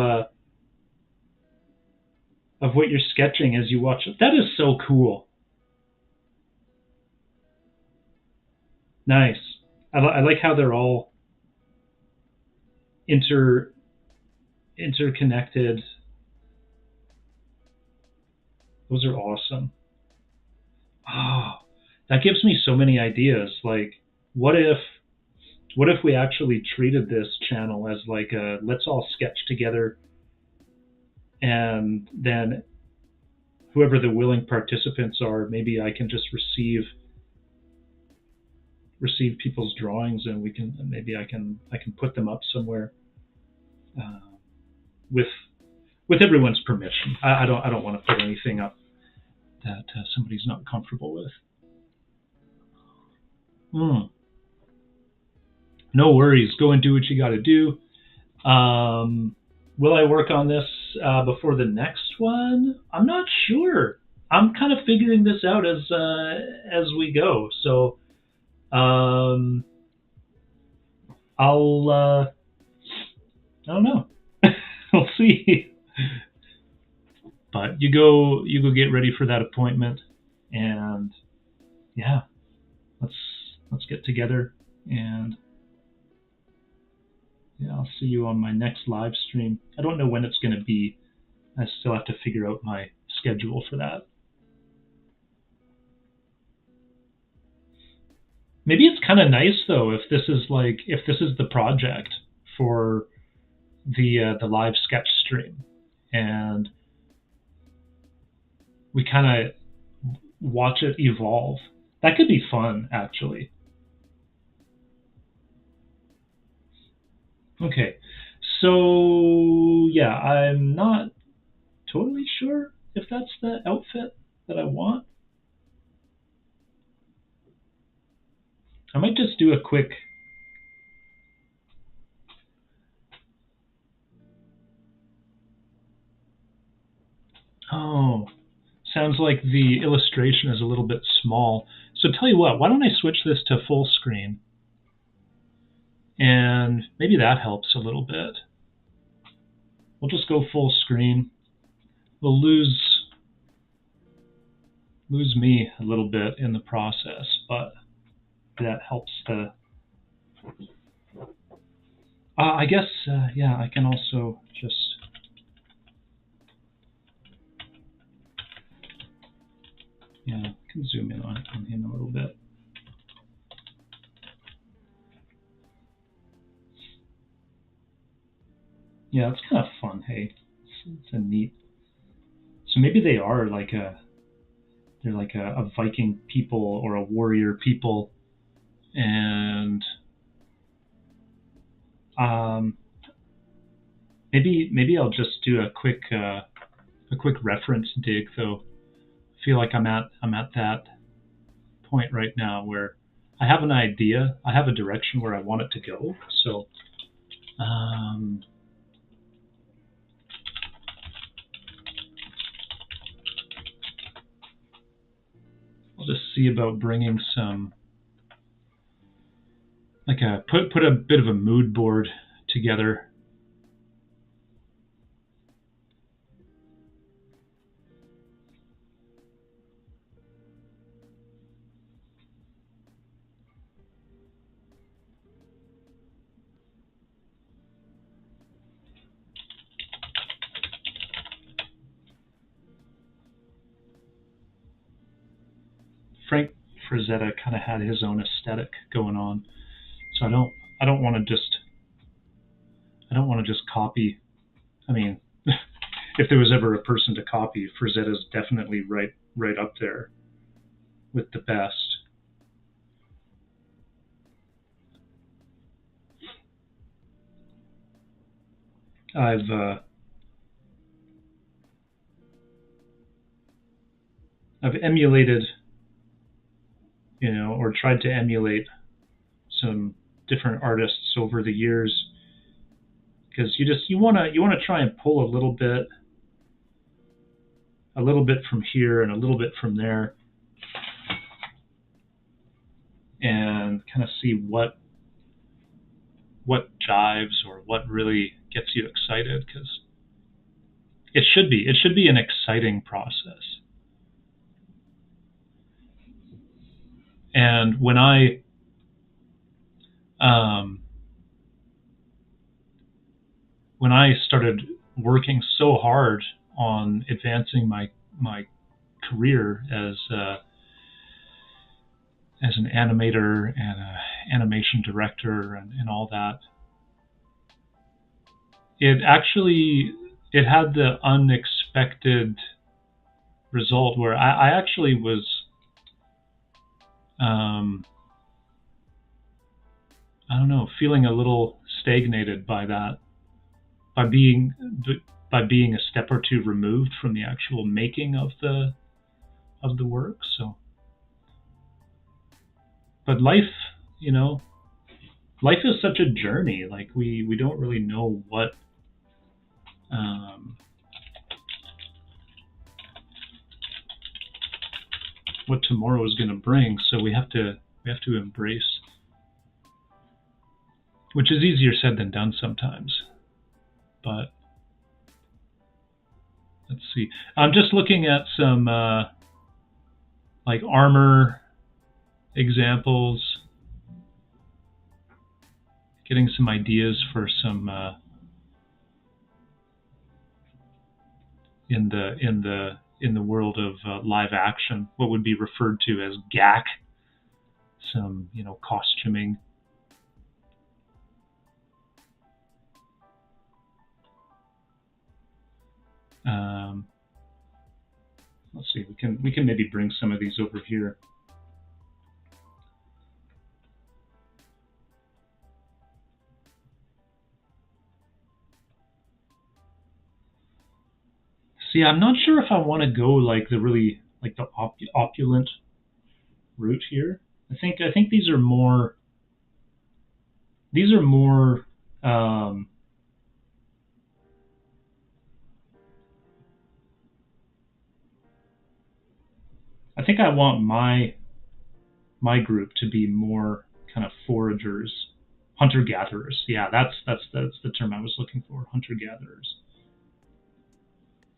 what you're sketching as you watch it. That is so cool. Nice. I like how they're all interconnected. Those are awesome. Oh, that gives me so many ideas. Like, what if we actually treated this channel as like a let's all sketch together, and then whoever the willing participants are, maybe I can just receive people's drawings, and maybe I can put them up somewhere with everyone's permission. I don't want to put anything up that somebody's not comfortable with. No worries. Go and do what you got to do. Will I work on this before the next one? I'm not sure. I'm kind of figuring this out as we go. So I'll I don't know. We'll see. But you go get ready for that appointment, and yeah, let's get together, and yeah, I'll see you on my next live stream. I don't know when it's going to be. I still have to figure out my schedule for that. Maybe it's kind of nice though if this is the project for the live sketch stream, and we kind of watch it evolve. That could be fun, actually. Okay, so yeah, I'm not totally sure if that's the outfit that I want. I might just do a quick. Oh, sounds like the illustration is a little bit small. So tell you what, why don't I switch this to full screen? And maybe that helps a little bit. We'll just go full screen. We'll lose me a little bit in the process, but that helps to. I guess, yeah, I can also just. Yeah, I can zoom in on him a little bit. Yeah, it's kind of fun, hey. It's a neat. So maybe they are like they're like a Viking people or a warrior people, and maybe I'll just do a quick reference dig though. I feel like I'm at that point right now where I have an idea, I have a direction where I want it to go. So I'll just see about bringing some, like put a bit of a mood board together. Frank Frazetta kind of had his own aesthetic going on, so I don't want to just copy. I mean, if there was ever a person to copy, Frazetta's definitely right up there with the best. I've emulated, or tried to emulate some different artists over the years, because you want to try and pull a little bit from here and a little bit from there, and kind of see what jives or what really gets you excited, because it should be an exciting process. And when I started working so hard on advancing my career as an animator and an animation director and all that, it had the unexpected result where I actually was I don't know, feeling a little stagnated by that, by being a step or two removed from the actual making of the work. So, but life is such a journey. Like we don't really know what what tomorrow is going to bring, so we have to embrace, which is easier said than done sometimes. But let's see. I'm just looking at some like armor examples, getting some ideas for some in the world of live action, what would be referred to as GAC, some costuming. Let's see, we can maybe bring some of these over here. See, I'm not sure if I want to go like the really the opulent route here. I think these are more I think I want my group to be more kind of foragers, hunter-gatherers. Yeah, that's the term I was looking for, hunter-gatherers.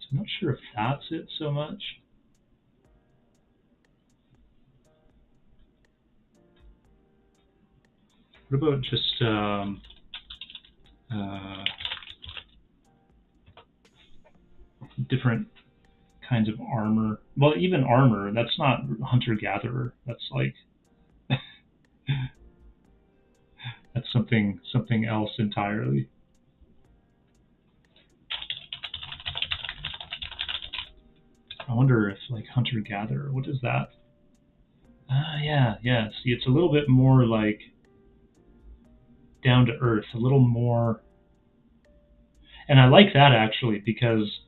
So I'm not sure if that's it so much. What about just different kinds of armor? Well, even armor, that's not hunter-gatherer. That's like that's something else entirely. I wonder if like hunter-gatherer, what is that? Yeah. See, it's a little bit more like down to earth, a little more, and I like that actually, because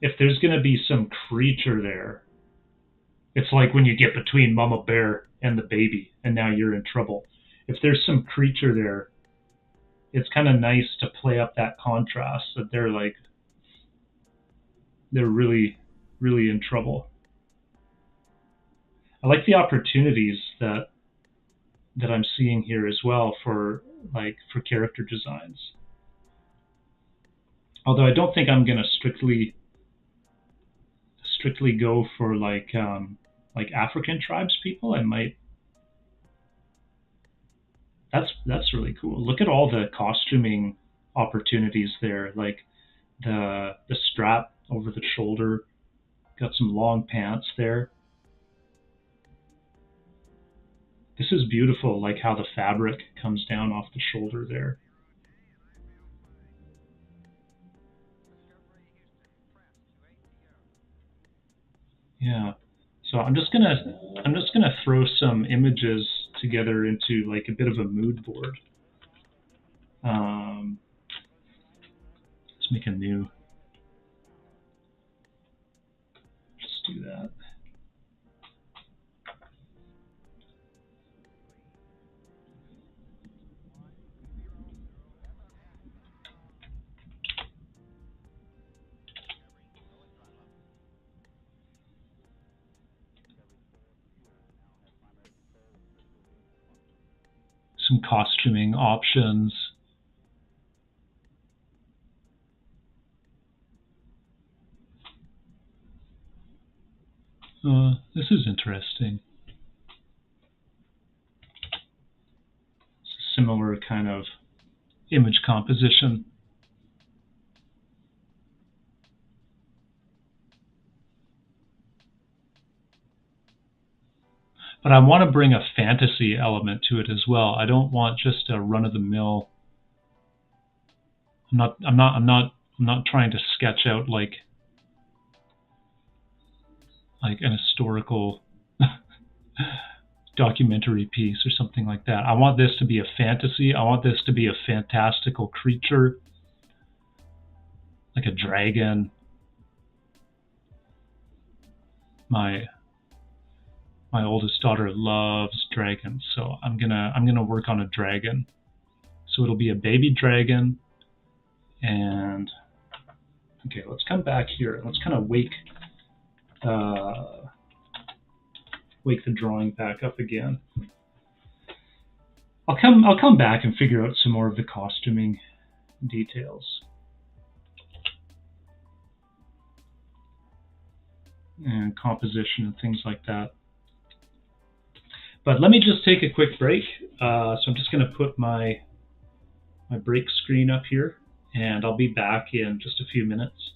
if there's going to be some creature there, it's like when you get between mama bear and the baby and now you're in trouble. If there's some creature there, it's kind of nice to play up that contrast that they're really in trouble. I like the opportunities that I'm seeing here as well for character designs. Although I don't think I'm going to strictly go for like African tribes people. I might. That's really cool. Look at all the costuming opportunities there, like the strap over the shoulder, got some long pants there. This is beautiful, like how the fabric comes down off the shoulder there. Yeah. So I'm just gonna throw some images together into like a bit of a mood board. Let's make a new. Let's do that. Some costuming options. This is interesting. It's a similar kind of image composition. But I want to bring a fantasy element to it as well. I don't want just a run-of-the-mill. I'm not trying to sketch out like an historical documentary piece or something like that. I want this to be a fantasy. I want this to be a fantastical creature, like a dragon. My oldest daughter loves dragons, so I'm gonna work on a dragon. So it'll be a baby dragon, and okay, let's come back here. Let's kind of wake. wake the drawing back up again. I'll come back and figure out some more of the costuming details. And composition and things like that. But let me just take a quick break. So I'm just going to put my break screen up here, and I'll be back in just a few minutes.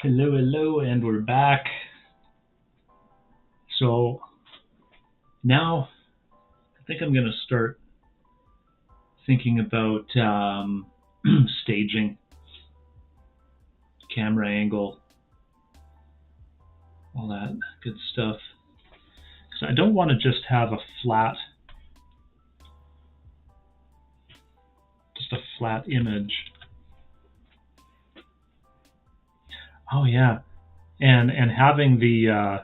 Hello, hello, and we're back. So now I think I'm going to start thinking about staging, camera angle, all that good stuff. Because I don't want to just have a flat image. Oh yeah, and having the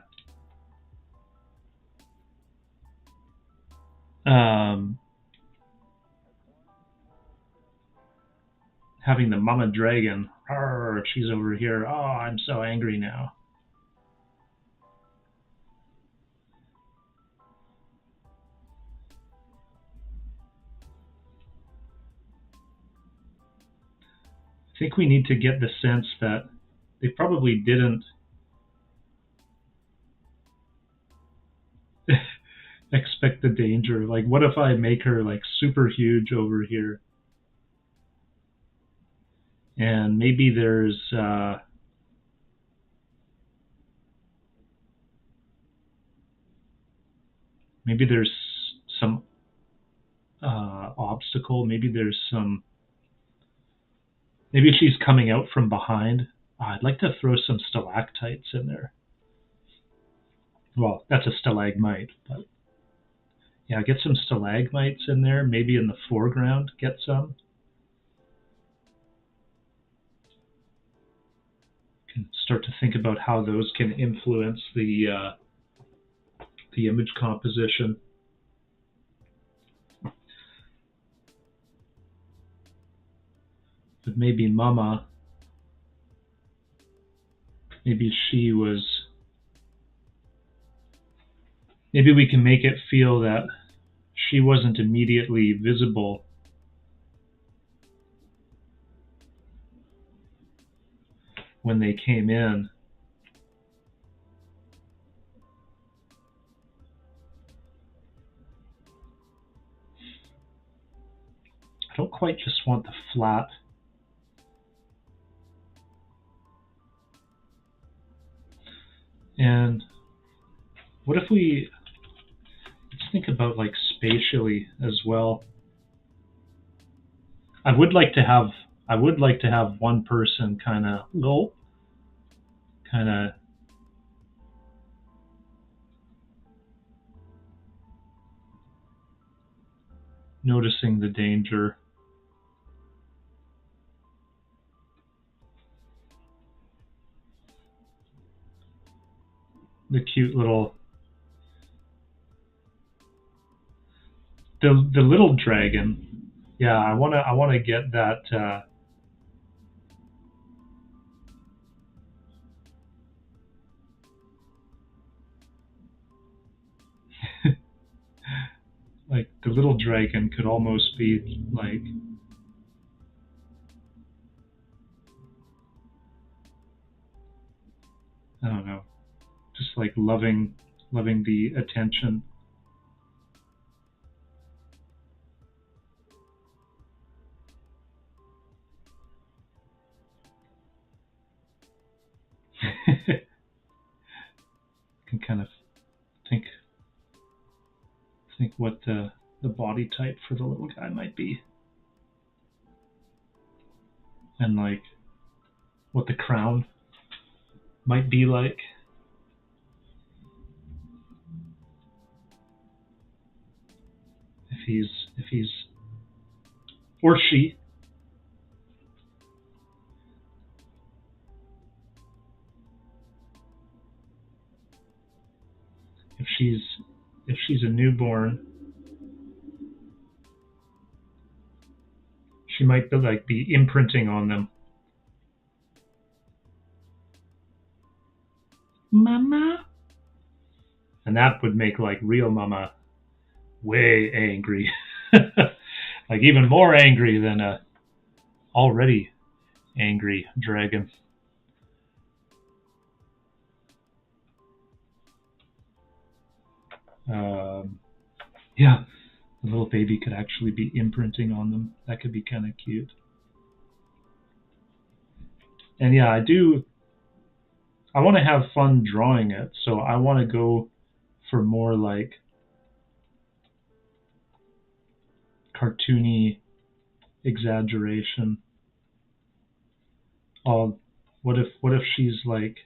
having the mama dragon. Arr, she's over here. Oh, I'm so angry now. I think we need to get the sense that they probably didn't expect the danger. Like, what if I make her like super huge over here? And maybe there's some obstacle. Maybe she's coming out from behind. I'd like to throw some stalactites in there. Well, that's a stalagmite, but yeah, get some stalagmites in there. Maybe in the foreground, get some. Can start to think about how those can influence the image composition. But maybe Mama, maybe we can make it feel that she wasn't immediately visible when they came in. I don't quite just want the flat. And what if let's think about like spatially as well. I would like to have one person kind of noticing the danger. The cute little the little dragon. Yeah, I wanna get that like the little dragon could almost be like I don't know, just like loving the attention. Can kind of think what the body type for the little guy might be, and like what the crown might be like. If he's or she. If she's a newborn, she might be imprinting on them. Mama. And that would make like real Mama way angry. Like even more angry than a already angry dragon. Yeah, the little baby could actually be imprinting on them. That could be kind of cute. And yeah, I do I want to have fun drawing it, so I want to go for more like cartoony exaggeration. Oh, what if she's like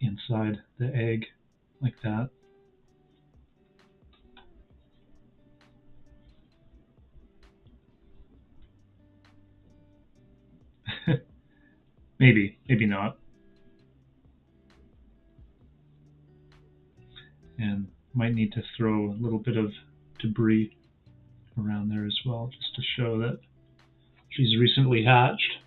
inside the egg like that? Maybe not. And might need to throw a little bit of debris around there as well, just to show that she's recently hatched.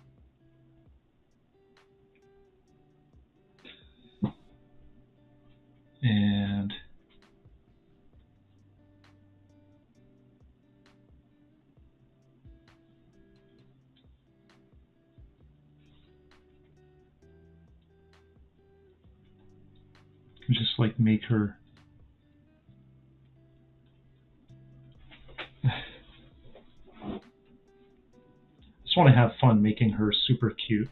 And just like make her just want to have fun making her super cute.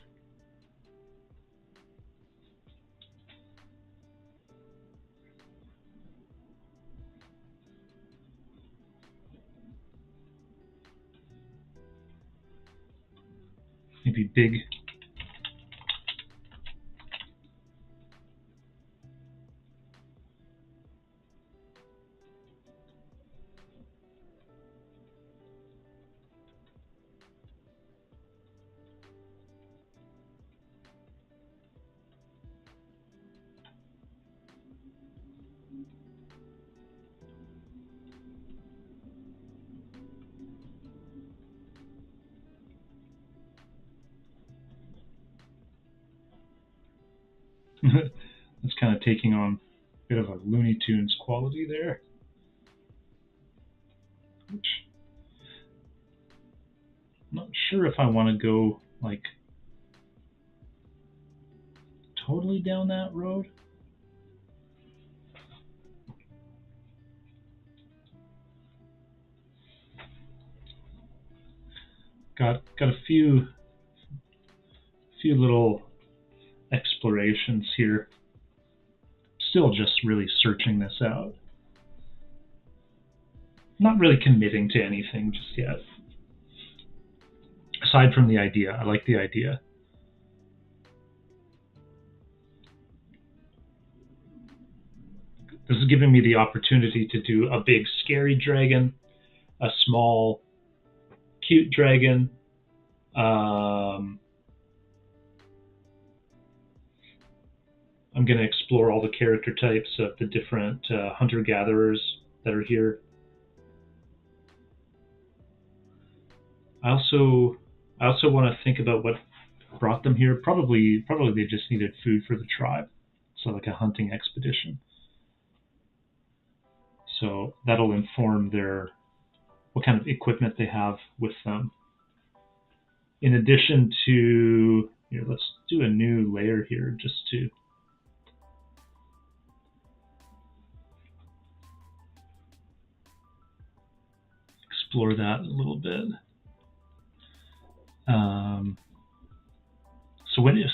Maybe big. That's kind of taking on a bit of a Looney Tunes quality there. Which I'm not sure if I want to go like totally down that road. Got a few little explorations here. Still just really searching this out. Not really committing to anything just yet. Aside from the idea, I like the idea. This is giving me the opportunity to do a big scary dragon, a small cute dragon, I'm going to explore all the character types of the different hunter-gatherers that are here. I also want to think about what brought them here. Probably they just needed food for the tribe, so like a hunting expedition. So that'll inform what kind of equipment they have with them. In addition to, here, let's do a new layer here just to explore that a little bit.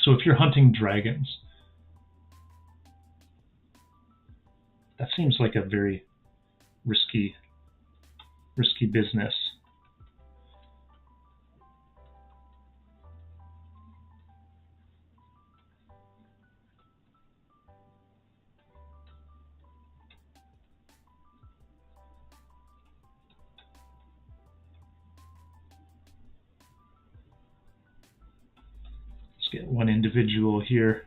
So if you're hunting dragons, that seems like a very risky business. Let's get one individual here.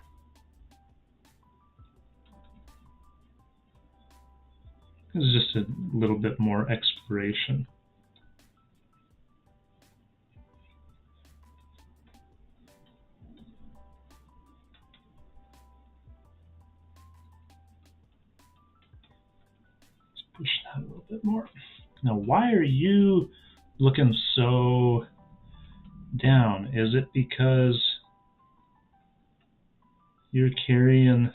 This is just a little bit more exploration. Let's push that a little bit more. Now, why are you looking so down? Is it because you're carrying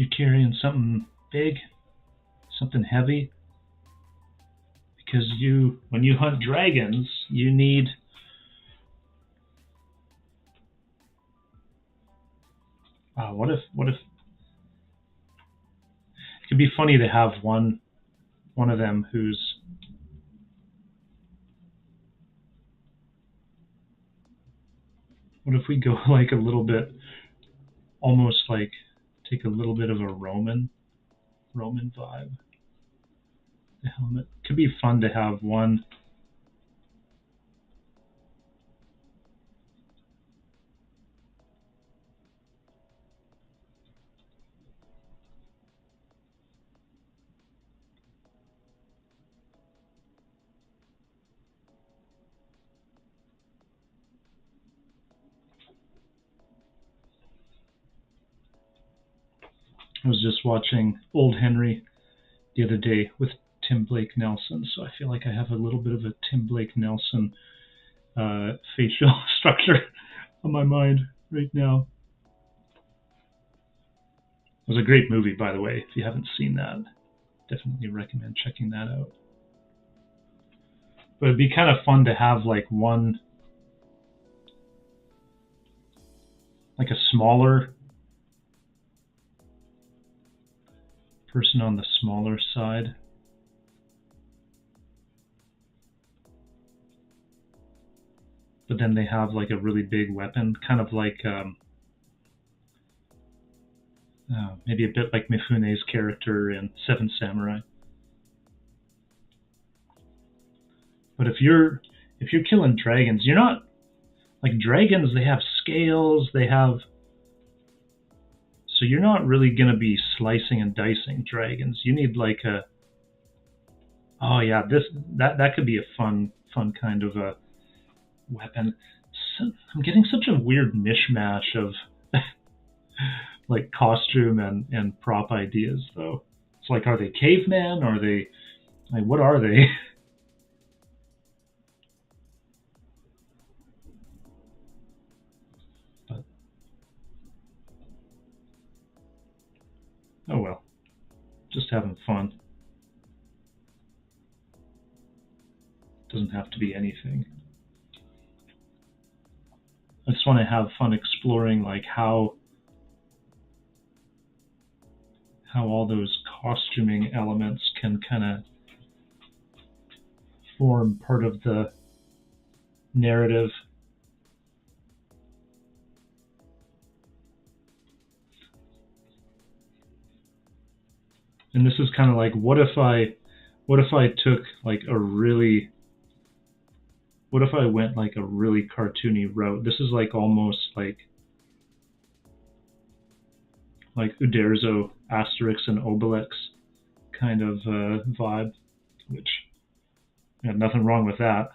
You're carrying something big, something heavy. Because when you hunt dragons, you need... what if it could be funny to have one of them who's... What if we go like a little bit, almost like take a little bit of a Roman vibe? The helmet could be fun to have one. I was just watching Old Henry the other day with Tim Blake Nelson, so I feel like I have a little bit of a Tim Blake Nelson facial structure on my mind right now. It was a great movie, by the way. If you haven't seen that, definitely recommend checking that out. But it'd be kind of fun to have like one, like a smaller person on the smaller side. But then they have like a really big weapon, kind of like maybe a bit like Mifune's character in Seven Samurai. But if you're killing dragons, you're not like dragons. They have scales. They have... So you're not really going to be slicing and dicing dragons. You need like a... Oh yeah, that could be a fun kind of a weapon. So, I'm getting such a weird mishmash of like costume and prop ideas, though. It's like, are they cavemen? Are they... Like, what are they? Oh well, just having fun. Doesn't have to be anything. I just want to have fun exploring like how all those costuming elements can kind of form part of the narrative. And this is kind of like, what if I took like a really... What if I went like a really cartoony route? This is like almost like Uderzo, Asterix and Obelix kind of vibe, which nothing wrong with that.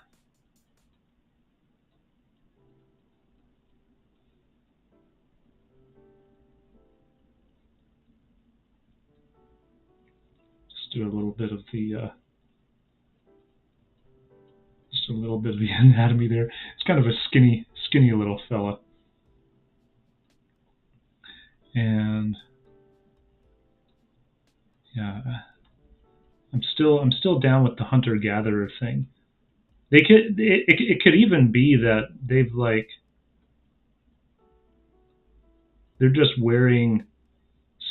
Just do a little bit of the just a little bit of the anatomy there. It's kind of a skinny little fella. And yeah, I'm still down with the hunter-gatherer thing. It could even be that they've like they're just wearing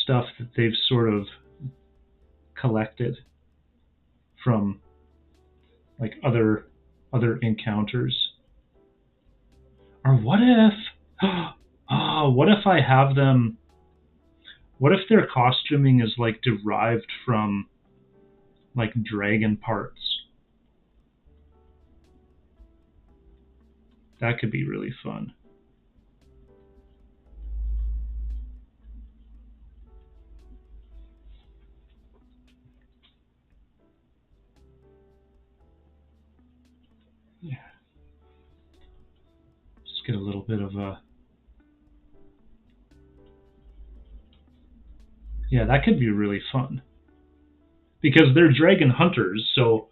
stuff that they've sort of collected from like other encounters. Or what if what if I have them... What if their costuming is like derived from like dragon parts? That could be really fun. Yeah. Just get a little bit of a... Yeah, that could be really fun. Because they're dragon hunters, so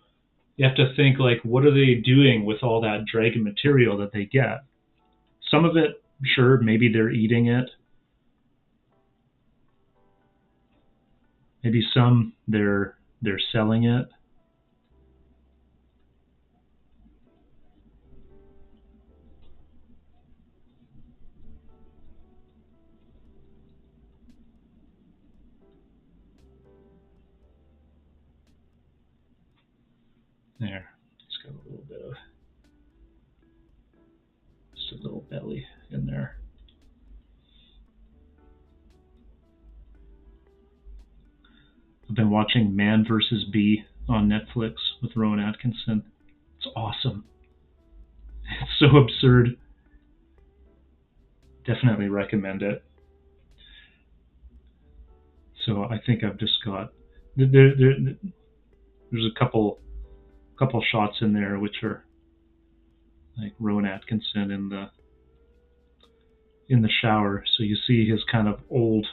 you have to think like, what are they doing with all that dragon material that they get? Some of it, sure, maybe they're eating it. Maybe some they're selling it. There, it's got a little bit of just a little belly in there. I've been watching Man vs. Bee on Netflix with Rowan Atkinson. It's awesome. It's so absurd. Definitely recommend it. So I think I've just got there's a couple shots in there which are like Rowan Atkinson in the shower. So you see his kind of old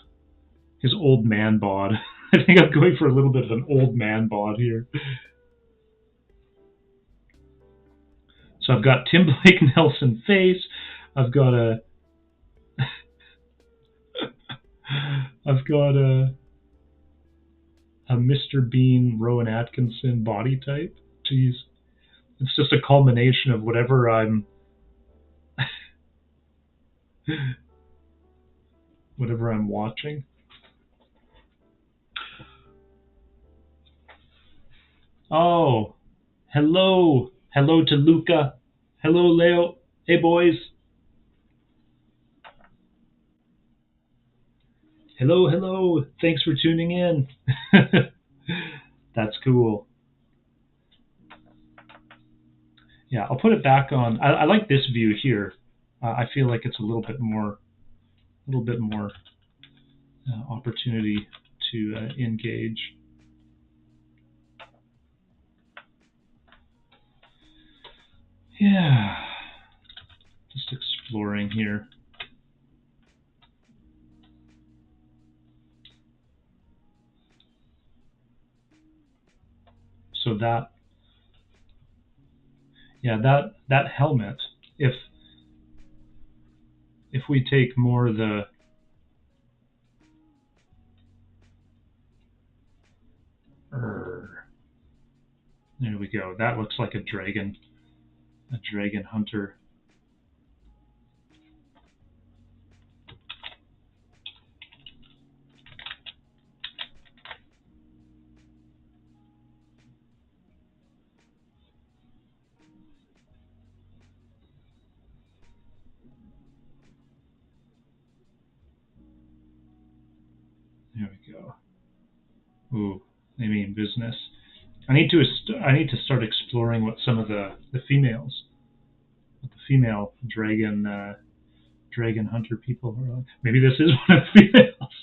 man bod. I think I'm going for a little bit of an old man bod here. So I've got Tim Blake Nelson face. I've got a Mr. Bean Rowan Atkinson body type. Jeez. It's just a culmination of whatever I'm watching. Oh, hello to Luca. Hello, Leo. Hey, boys. Hello. Thanks for tuning in. That's cool. Yeah, I'll put it back on. I like this view here. I feel like it's a little bit more opportunity to engage. Yeah, just exploring here. So that helmet, if we take more the there we go. That looks like a dragon hunter. There we go. Ooh, they mean business. I need to start exploring what some of the females, what the female dragon hunter people are like. Maybe this is one of the females.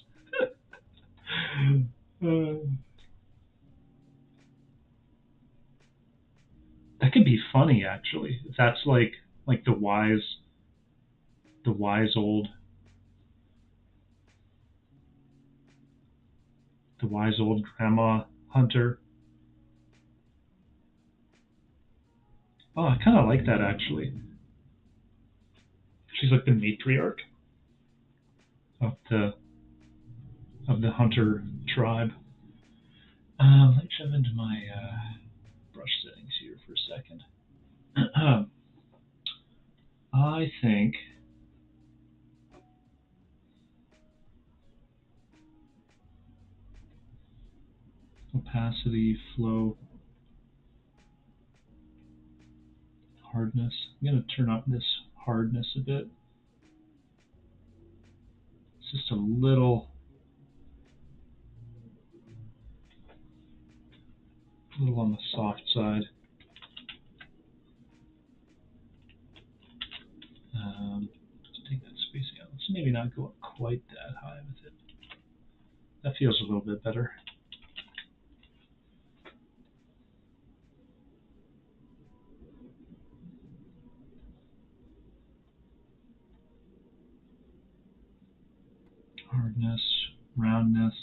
That could be funny, actually. If that's like the wise old grandma hunter. Oh, I kind of like that, actually. She's like the matriarch of the hunter tribe. Let's jump into my brush settings here for a second. I think opacity, flow, hardness. I'm going to turn up this hardness a bit. It's just a little on the soft side. Let's take that spacing out. Let's maybe not go up quite that high with it. That feels a little bit better. Hardness, roundness.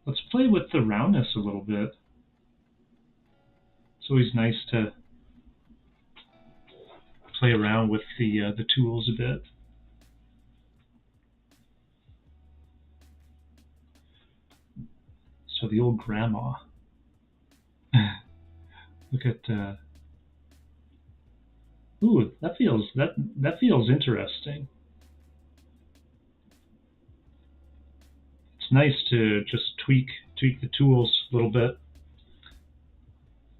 Let's play with the roundness a little bit. It's always nice to play around with the tools a bit. So the old grandma. Look at. Ooh, that feels interesting. It's nice to just tweak the tools a little bit,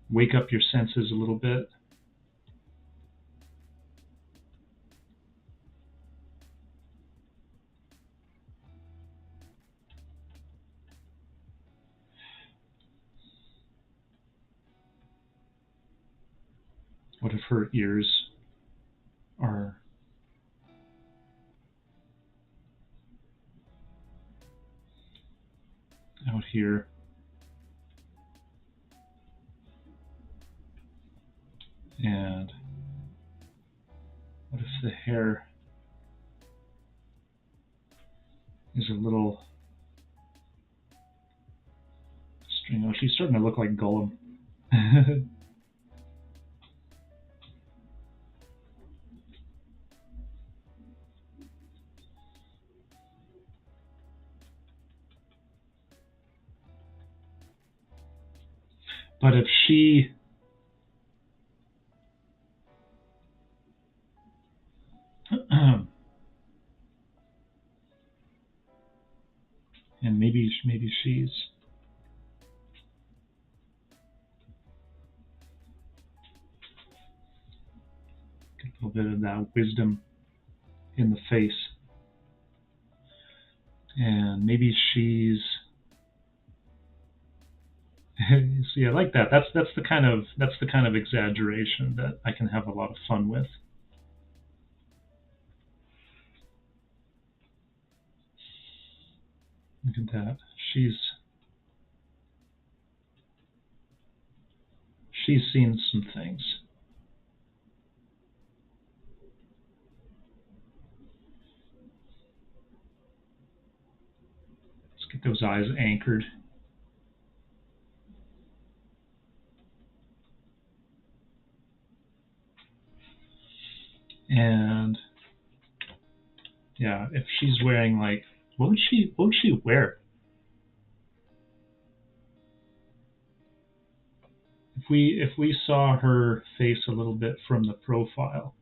wake up your senses a little bit. What if her ears are out here? And what if the hair is a little string? Oh, she's starting to look like Gollum. But if she and maybe she's get a little bit of that wisdom in the face, and maybe she's see, I like that. That's the kind of exaggeration that I can have a lot of fun with. Look at that. She's seen some things. Let's get those eyes anchored. And yeah, if she's wearing like, what would she wear? If we saw her face a little bit from the profile.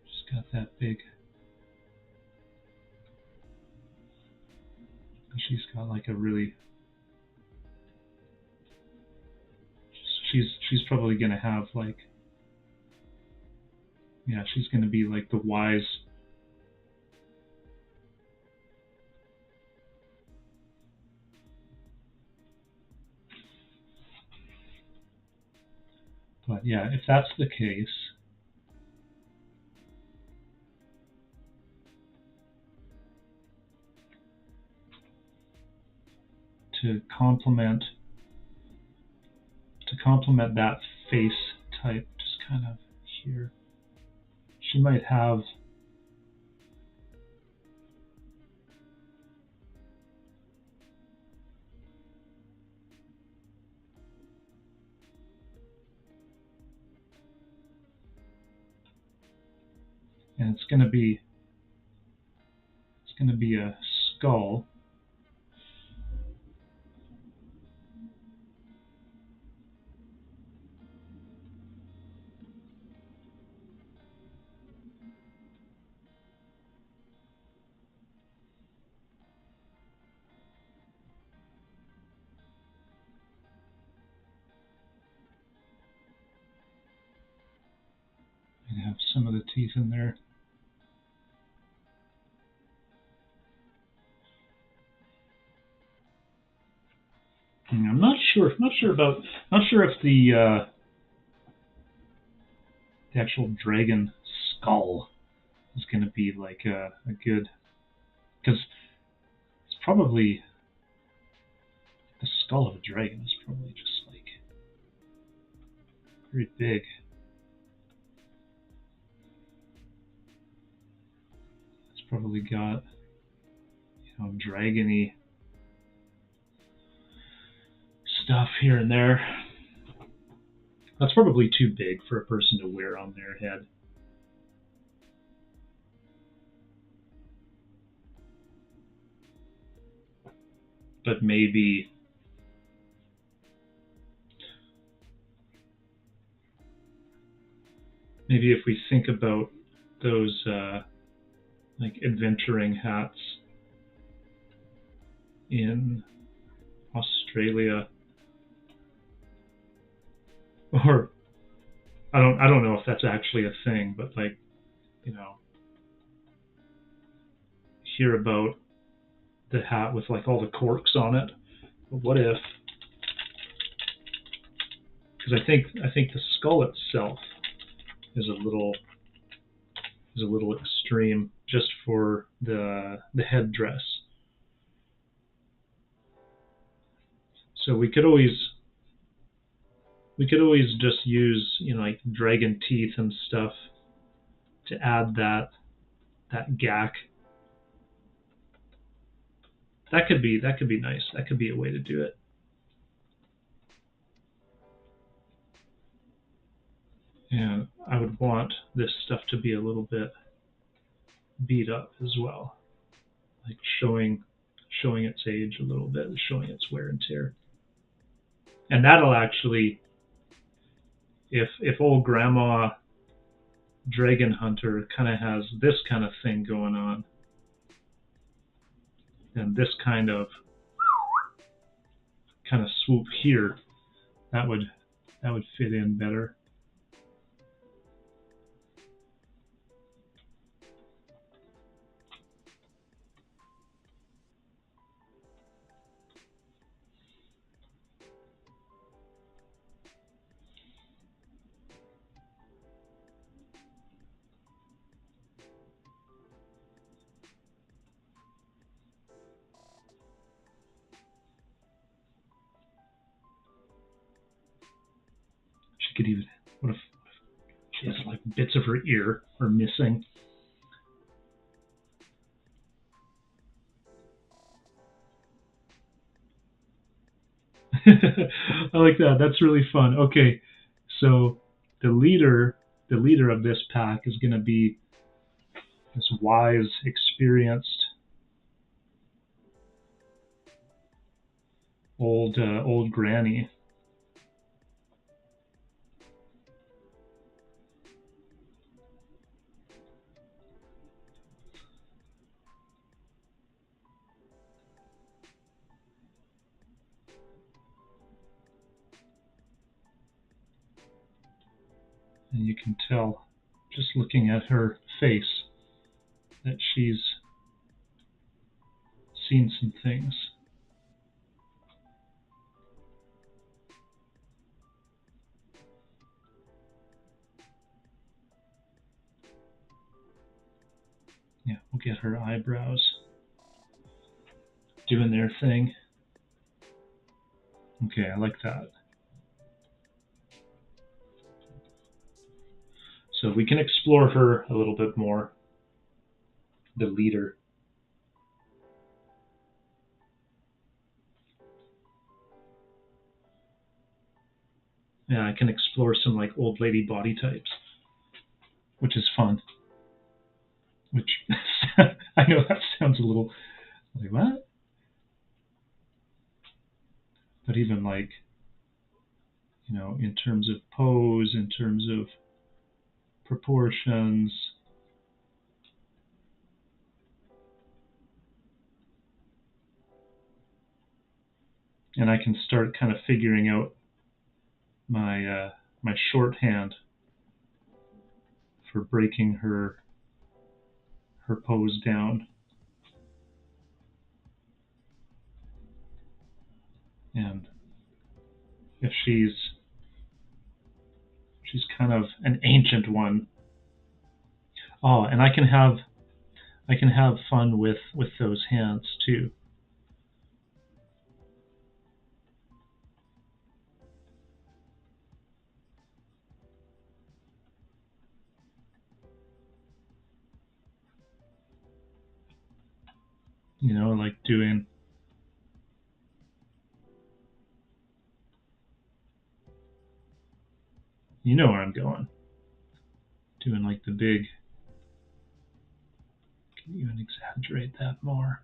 She's got that big. She's got like a really. She's probably gonna have like. Yeah, she's gonna be like the wise. But yeah, if that's the case, to complement that face type, just kind of here, she might have and it's going to be a skull. And have some of the teeth in there. I'm not sure if the actual dragon skull is going to be like a good, because it's probably the skull of a dragon is probably just like very big. It's probably got, dragony stuff here and there. That's probably too big for a person to wear on their head. but maybe if we think about those like adventuring hats in Australia, or I don't know if that's actually a thing, but like, you know, hear about the hat with like all the corks on it. But what if? Because I think the skull itself is a little extreme just for the headdress. So we could always just use, you know, like dragon teeth and stuff to add that gack. That could be nice. That could be a way to do it. And I would want this stuff to be a little bit beat up as well, like showing its age a little bit, showing its wear and tear. And that'll actually, if old Grandma Dragon Hunter kind of has this kind of thing going on, and this kind of swoop here, that would fit in better. She could even, what if she has like bits of her ear are missing? I like that. That's really fun. Okay, so the leader of this pack is going to be this wise, experienced old granny. And you can tell, just looking at her face, that she's seen some things. Yeah, we'll get her eyebrows doing their thing. Okay, I like that. So we can explore her a little bit more, the leader. Yeah, I can explore some like old lady body types, which is fun. Which I know that sounds a little like what? But even like, you know, in terms of pose, in terms of proportions, and I can start kind of figuring out my my shorthand for breaking her pose down. And if she's kind of an ancient one. Oh, and I can have fun with those hands too. You know, like doing, you know where I'm going. Doing like the big, can even exaggerate that more.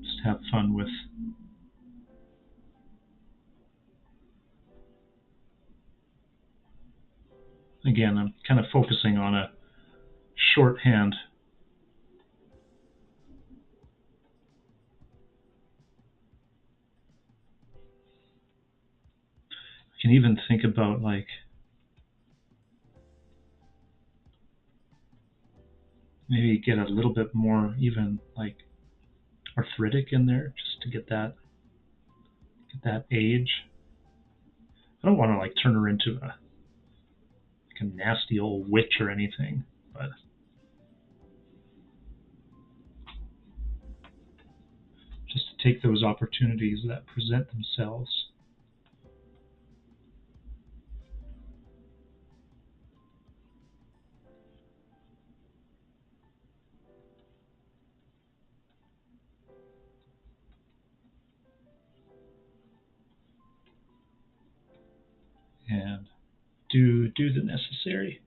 Just have fun with. Again, I'm kind of focusing on a shorthand. I can even think about like maybe get a little bit more even like arthritic in there just to get that age. I don't want to like turn her into a nasty old witch or anything, but just to take those opportunities that present themselves. And do the necessary.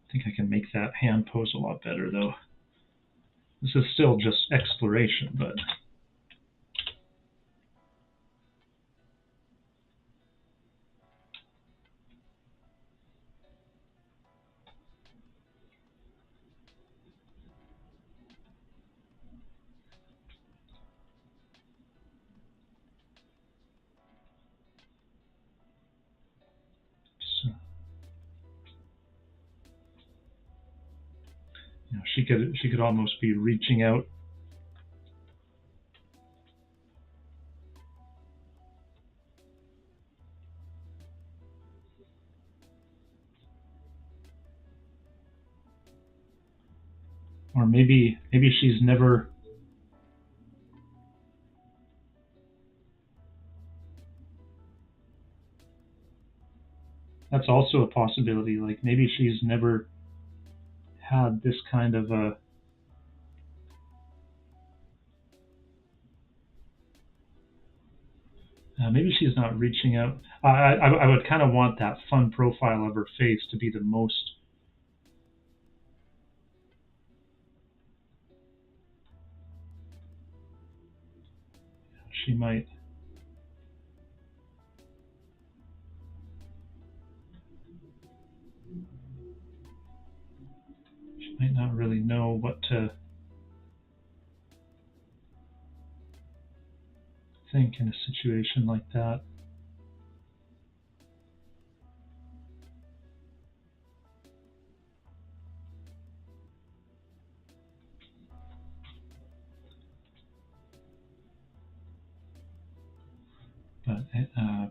I think I can make that hand pose a lot better though. This is still just exploration, but so, you know, she could almost be reaching out. Or maybe she's never. That's also a possibility. Like maybe she's never had this kind of a. Maybe she's not reaching out. I would kind of want that fun profile of her face to be the most. She might. She might not really know what to think in a situation like that.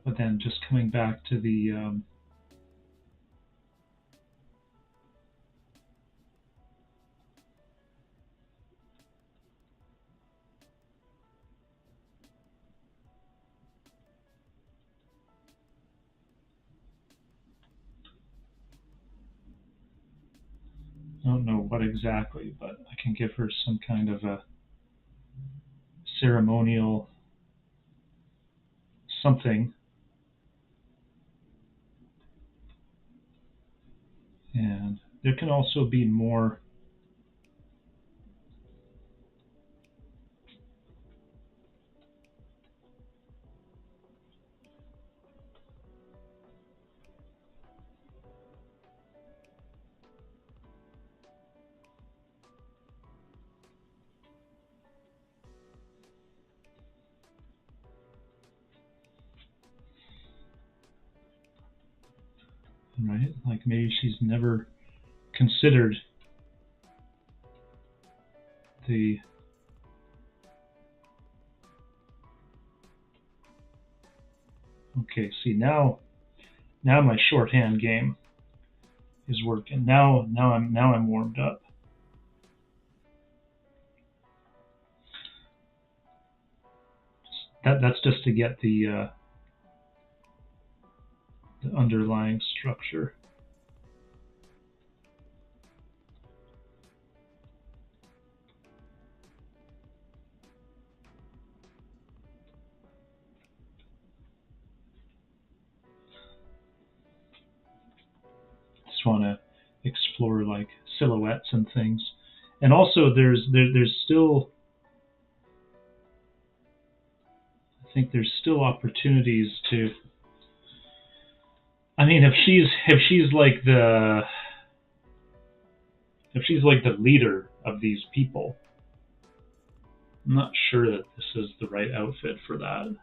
But then just coming back to the I don't know what exactly, but I can give her some kind of a ceremonial something. And there can also be more. Right? Like maybe she's never considered the okay, see now my shorthand game is working. Now I'm warmed up. That's just to get the underlying structure. explore like silhouettes and things. And also there's still, I think there's still opportunities to, I mean, if she's like the leader of these people, I'm not sure that this is the right outfit for that.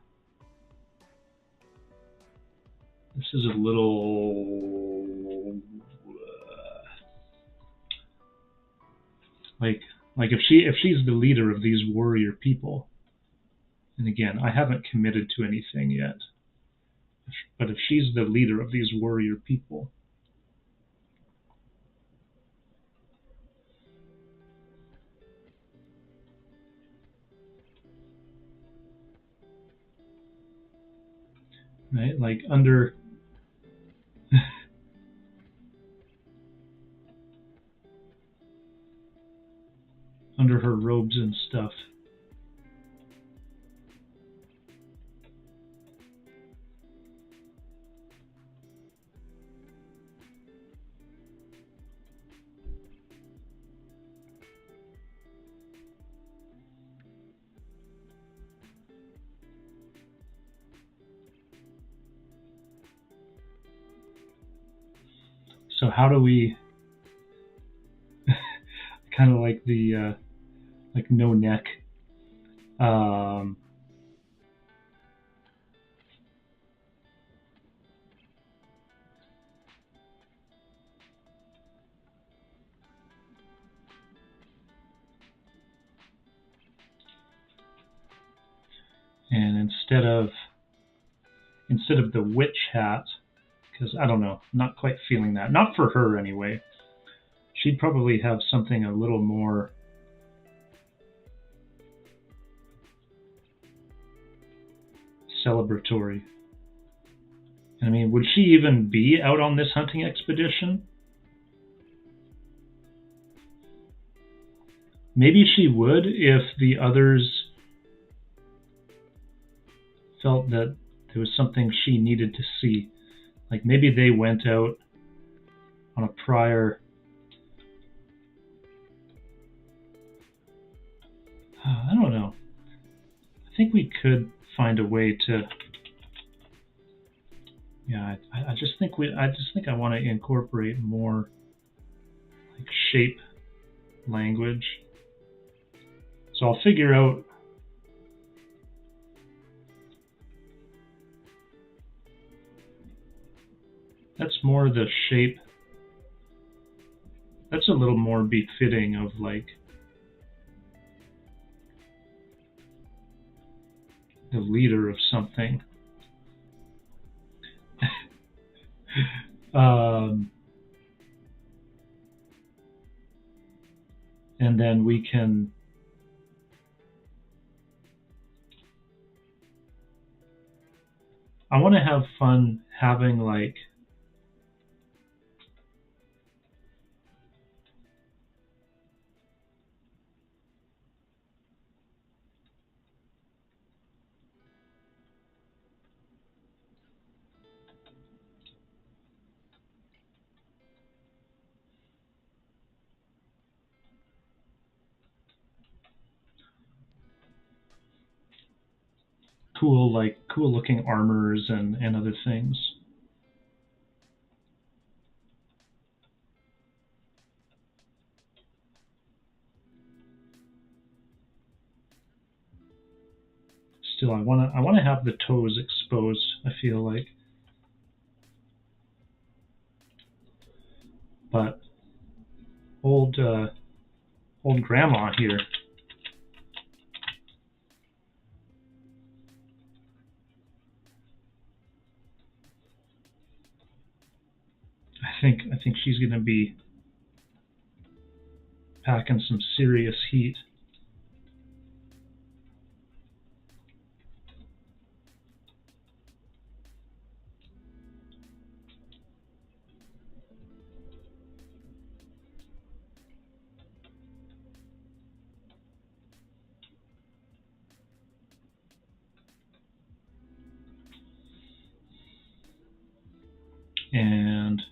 This is a little like if she's the leader of these warrior people, and again, I haven't committed to anything yet, but if she's the leader of these warrior people, right, like under under her robes and stuff. So how do we kind of like the like no neck, and instead of the witch hat, because I don't know, not quite feeling that, not for her anyway. She'd probably have something a little more celebratory. I mean, would she even be out on this hunting expedition? Maybe she would if the others felt that there was something she needed to see. Like maybe they went out on a prior I don't know. I think we could find a way to. Yeah, I just think I want to incorporate more like shape language. So I'll figure out. That's more the shape. That's a little more befitting of like the leader of something. And then we can I want to have fun having like cool looking armors and other things. Still, I want to have the toes exposed, I feel like. But old grandma here, I think she's going to be packing some serious heat. And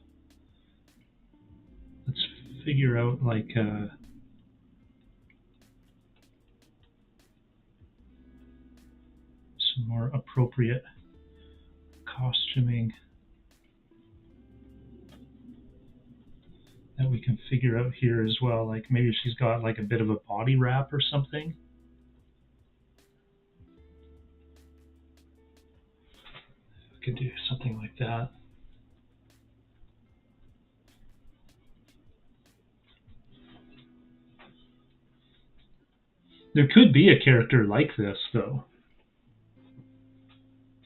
let's figure out like some more appropriate costuming that we can figure out here as well. Like maybe she's got like a bit of a body wrap or something. I could do something like that. There could be a character like this, though.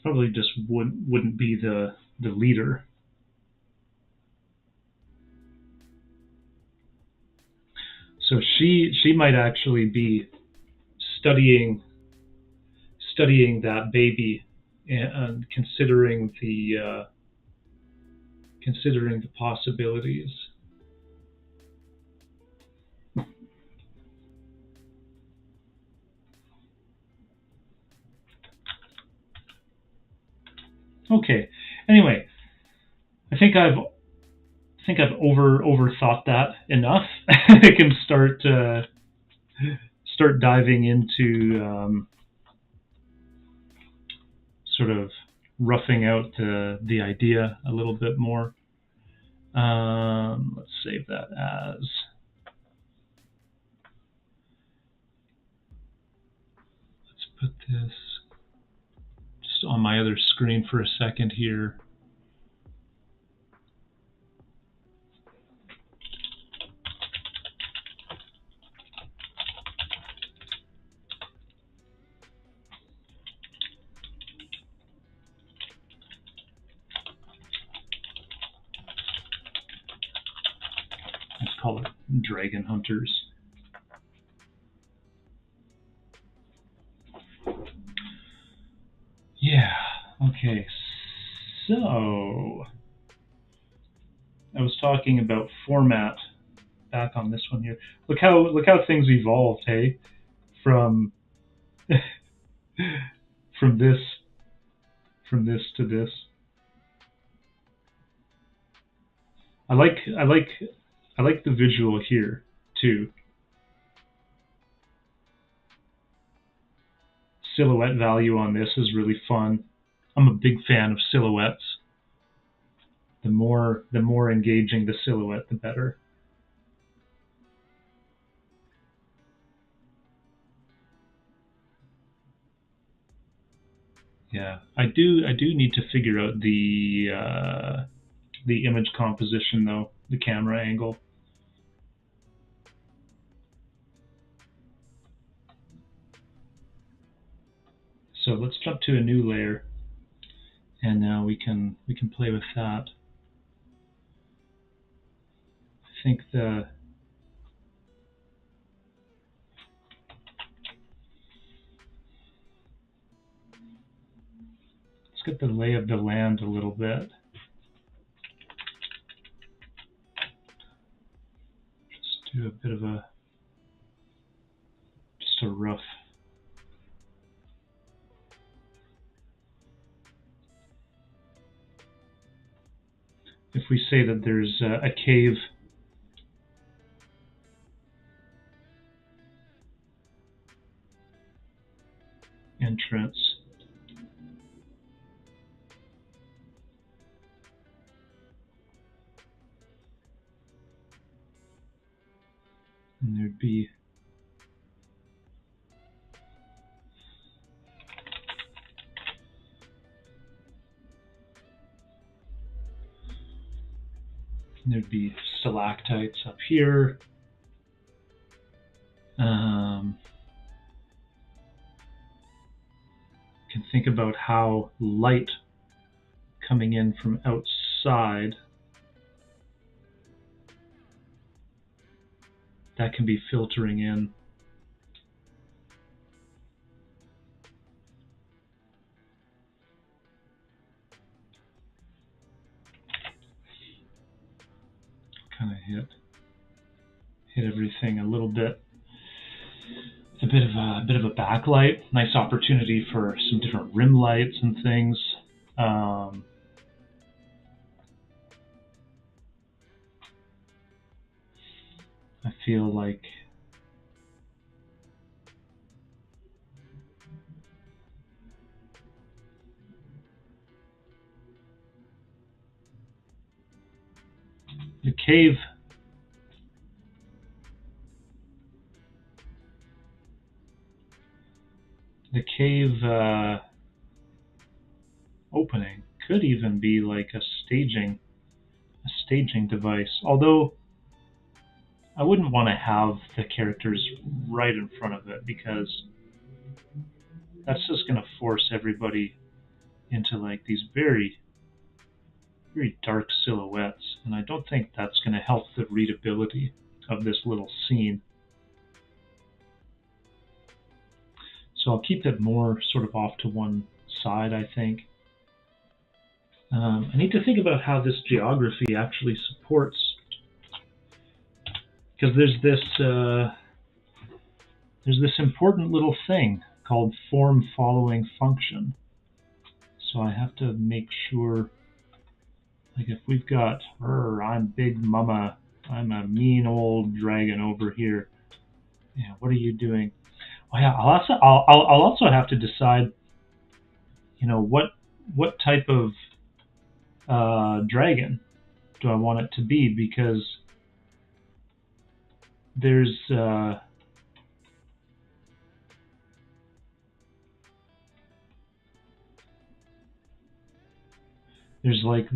Probably just wouldn't be the leader. So she might actually be studying that baby and considering the possibilities. Okay. Anyway, I think I've overthought that enough. I can start diving into sort of roughing out the idea a little bit more. Let's save that as. Let's put this just on my other screen for a second here. Let's call it Dragon Hunters. Yeah, okay, so I was talking about format back on this one here. Look how things evolved, hey? From from this to this. I like the visual here too. Silhouette value on this is really fun. I'm a big fan of silhouettes. The more engaging the silhouette, the better. Yeah, I do need to figure out the image composition though, the camera angle. So let's jump to a new layer, and now we can play with that. I think let's get the lay of the land a little bit. Just do a bit of just a rough. If we say that there's a cave entrance, and there'd be stalactites up here. Can think about how light coming in from outside, that can be filtering in. Kind of hit everything a little bit. It's a bit of a backlight. Nice opportunity for some different rim lights and things. I feel like the cave opening could even be like a staging device. Although I wouldn't want to have the characters right in front of it, because that's just going to force everybody into like these very, very dark silhouettes, and I don't think that's going to help the readability of this little scene. So I'll keep it more sort of off to one side, I think. I need to think about how this geography actually supports, because there's this important little thing called form following function. So I have to make sure, like if we've got, I'm Big Mama, I'm a mean old dragon over here. Yeah, what are you doing? Oh yeah, I'll also have to decide, what type of dragon do I want it to be, because there's like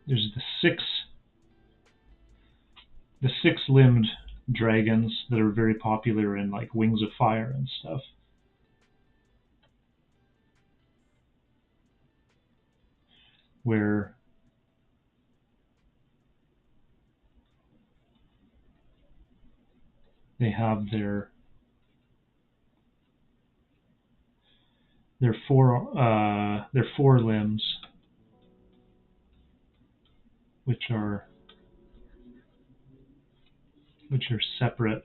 there's the six-limbed dragons that are very popular in like Wings of Fire and stuff. Where they have their four limbs, which are separate.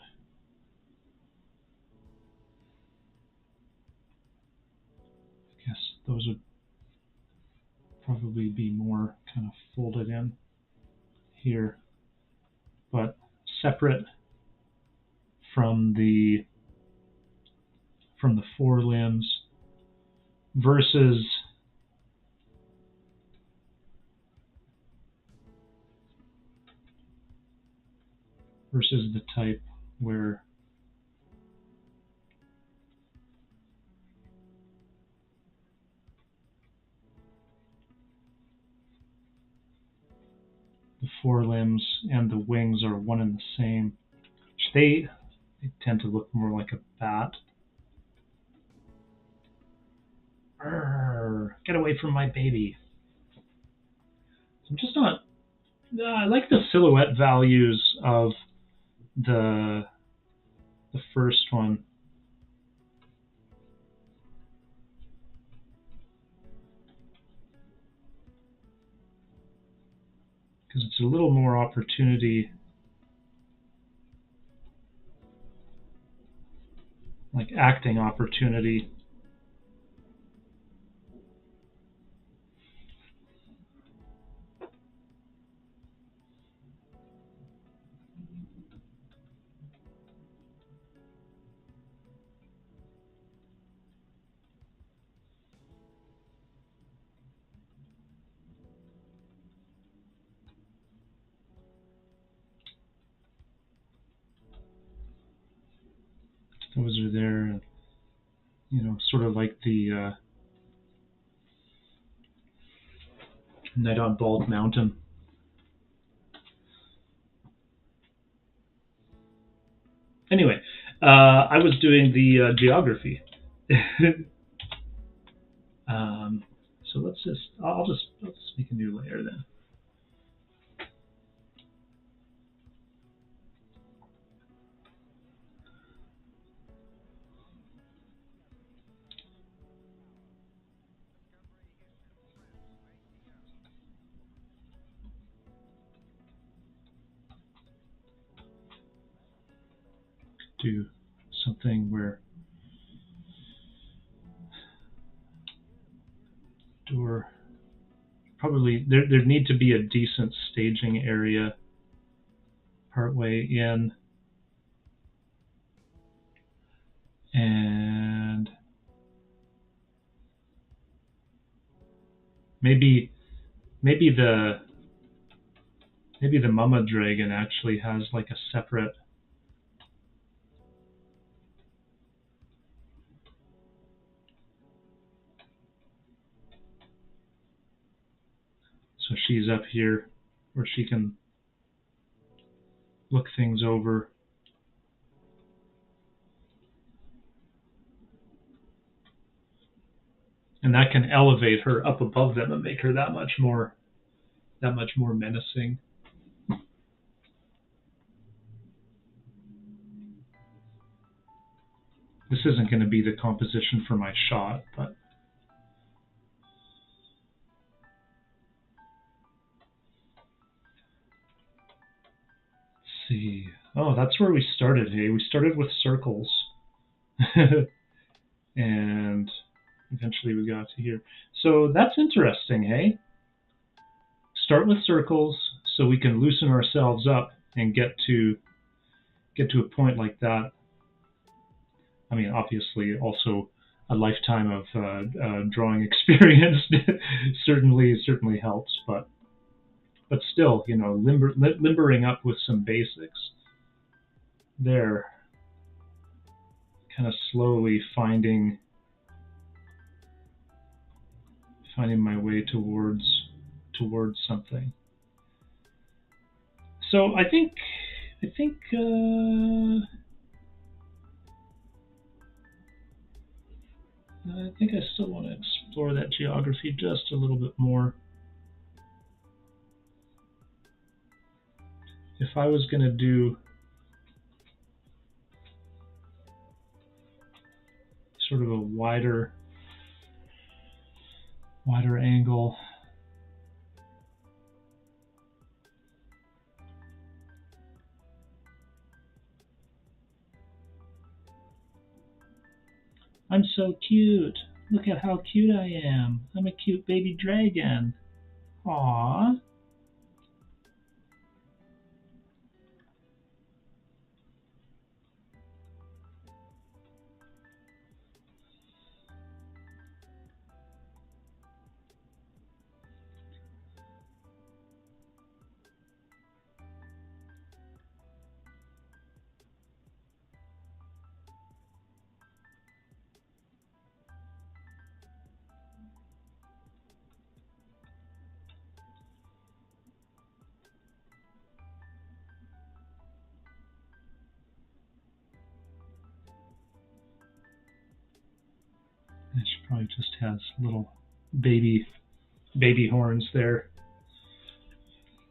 I guess those would probably be more kind of folded in here, but separate from the four limbs versus the type where the four limbs and the wings are one and the same. They tend to look more like a bat. Arrgh, get away from my baby. I'm just not. I like the silhouette values of the first one. Because it's a little more opportunity, like acting opportunity. Those are there, and sort of like the Night on Bald Mountain. Anyway, I was doing the geography. So let's just make a new layer then. do something where door, probably there'd need to be a decent staging area partway in, and maybe the Mama Dragon actually has like a separate. So she's up here where she can look things over. And that can elevate her up above them and make her that much more menacing. This isn't going to be the composition for my shot, but let's see. Oh, that's where we started, hey? We started with circles. And eventually we got to here. So that's interesting, hey? Start with circles so we can loosen ourselves up and get to a point like that. I mean, obviously, also a lifetime of drawing experience certainly helps, but still, you know, limbering up with some basics. There, kind of slowly finding my way towards something. So I think I still want to explore that geography just a little bit more. If I was going to do sort of a wider angle, I'm so cute. Look at how cute I am. I'm a cute baby dragon. Aww. She probably just has little baby horns there.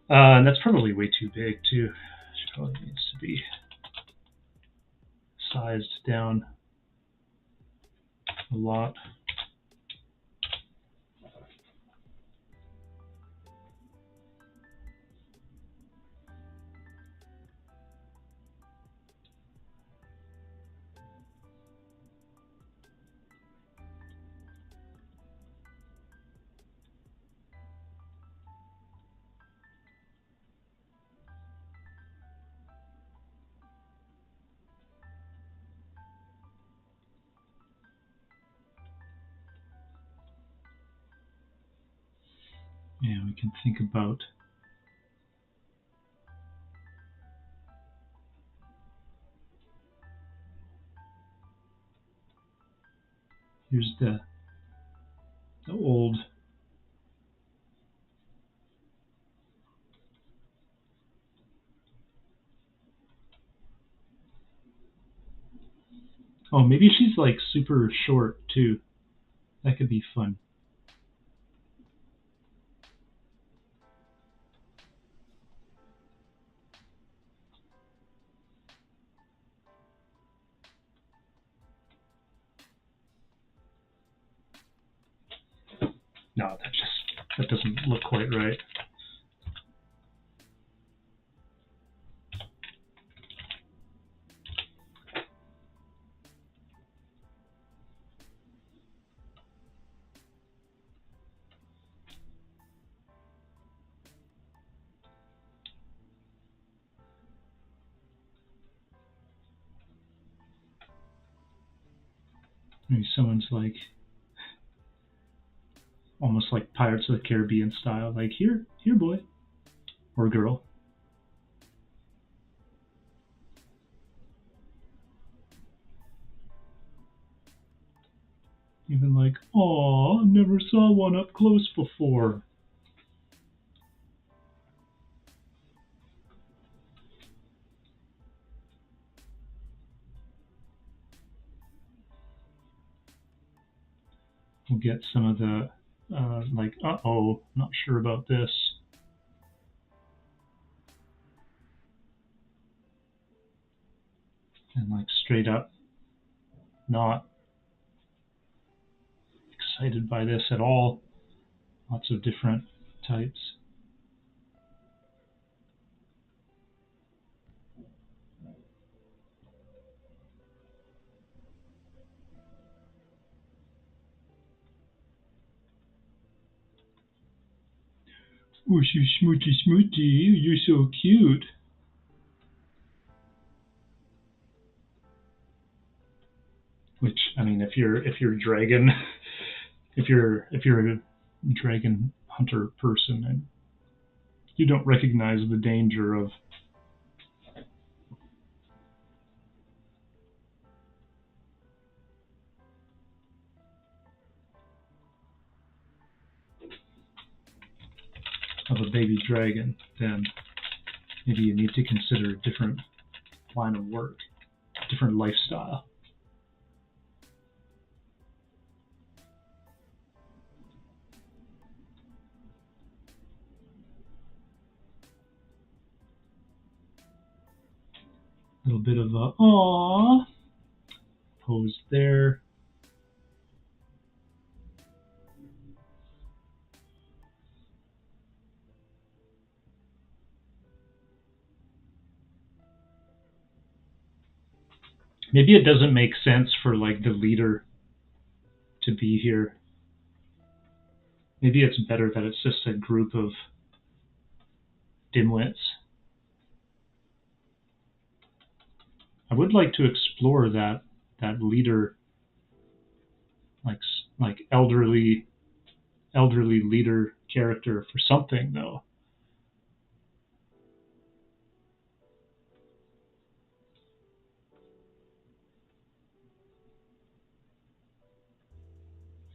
And that's probably way too big too. She probably needs to be sized down a lot. Yeah, we can think about here's the old oh, maybe she's like super short too. That could be fun. No, that doesn't look quite right. Maybe someone's like, almost like Pirates of the Caribbean style, like, here boy, or girl. Even like, aw, never saw one up close before. We'll get some of the, like, uh-oh, not sure about this. And like straight up not excited by this at all. Lots of different types. Oh, so smoochy, you're so cute. Which, I mean, if you're dragon, if you're a dragon hunter person and you don't recognize the danger of a baby dragon, then maybe you need to consider a different line of work, different lifestyle. A little bit of a aww pose there. Maybe it doesn't make sense for like the leader to be here. Maybe it's better that it's just a group of dimwits. I would like to explore that leader, like elderly leader character for something though.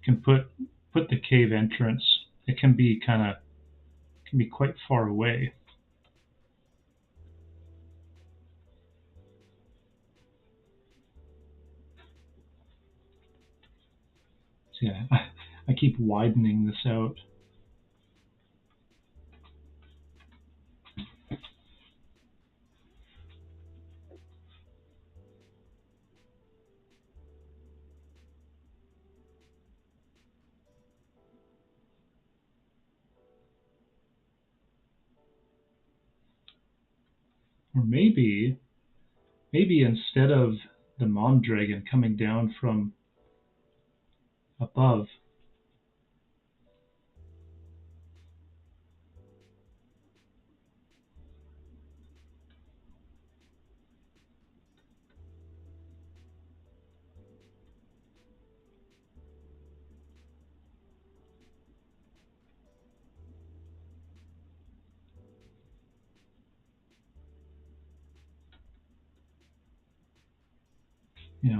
You can put the cave entrance. It can be quite far away. So yeah, I keep widening this out. Or maybe instead of the mom dragon coming down from above,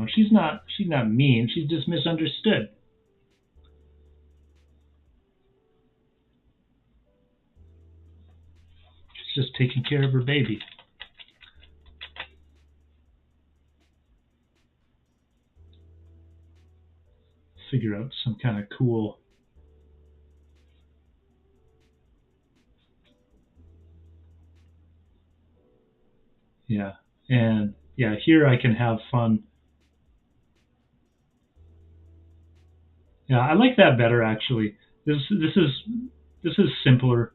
she's not mean. She's just misunderstood. She's just taking care of her baby. Figure out some kind of cool. Yeah, and yeah, here I can have fun. Yeah, I like that better actually. This is simpler.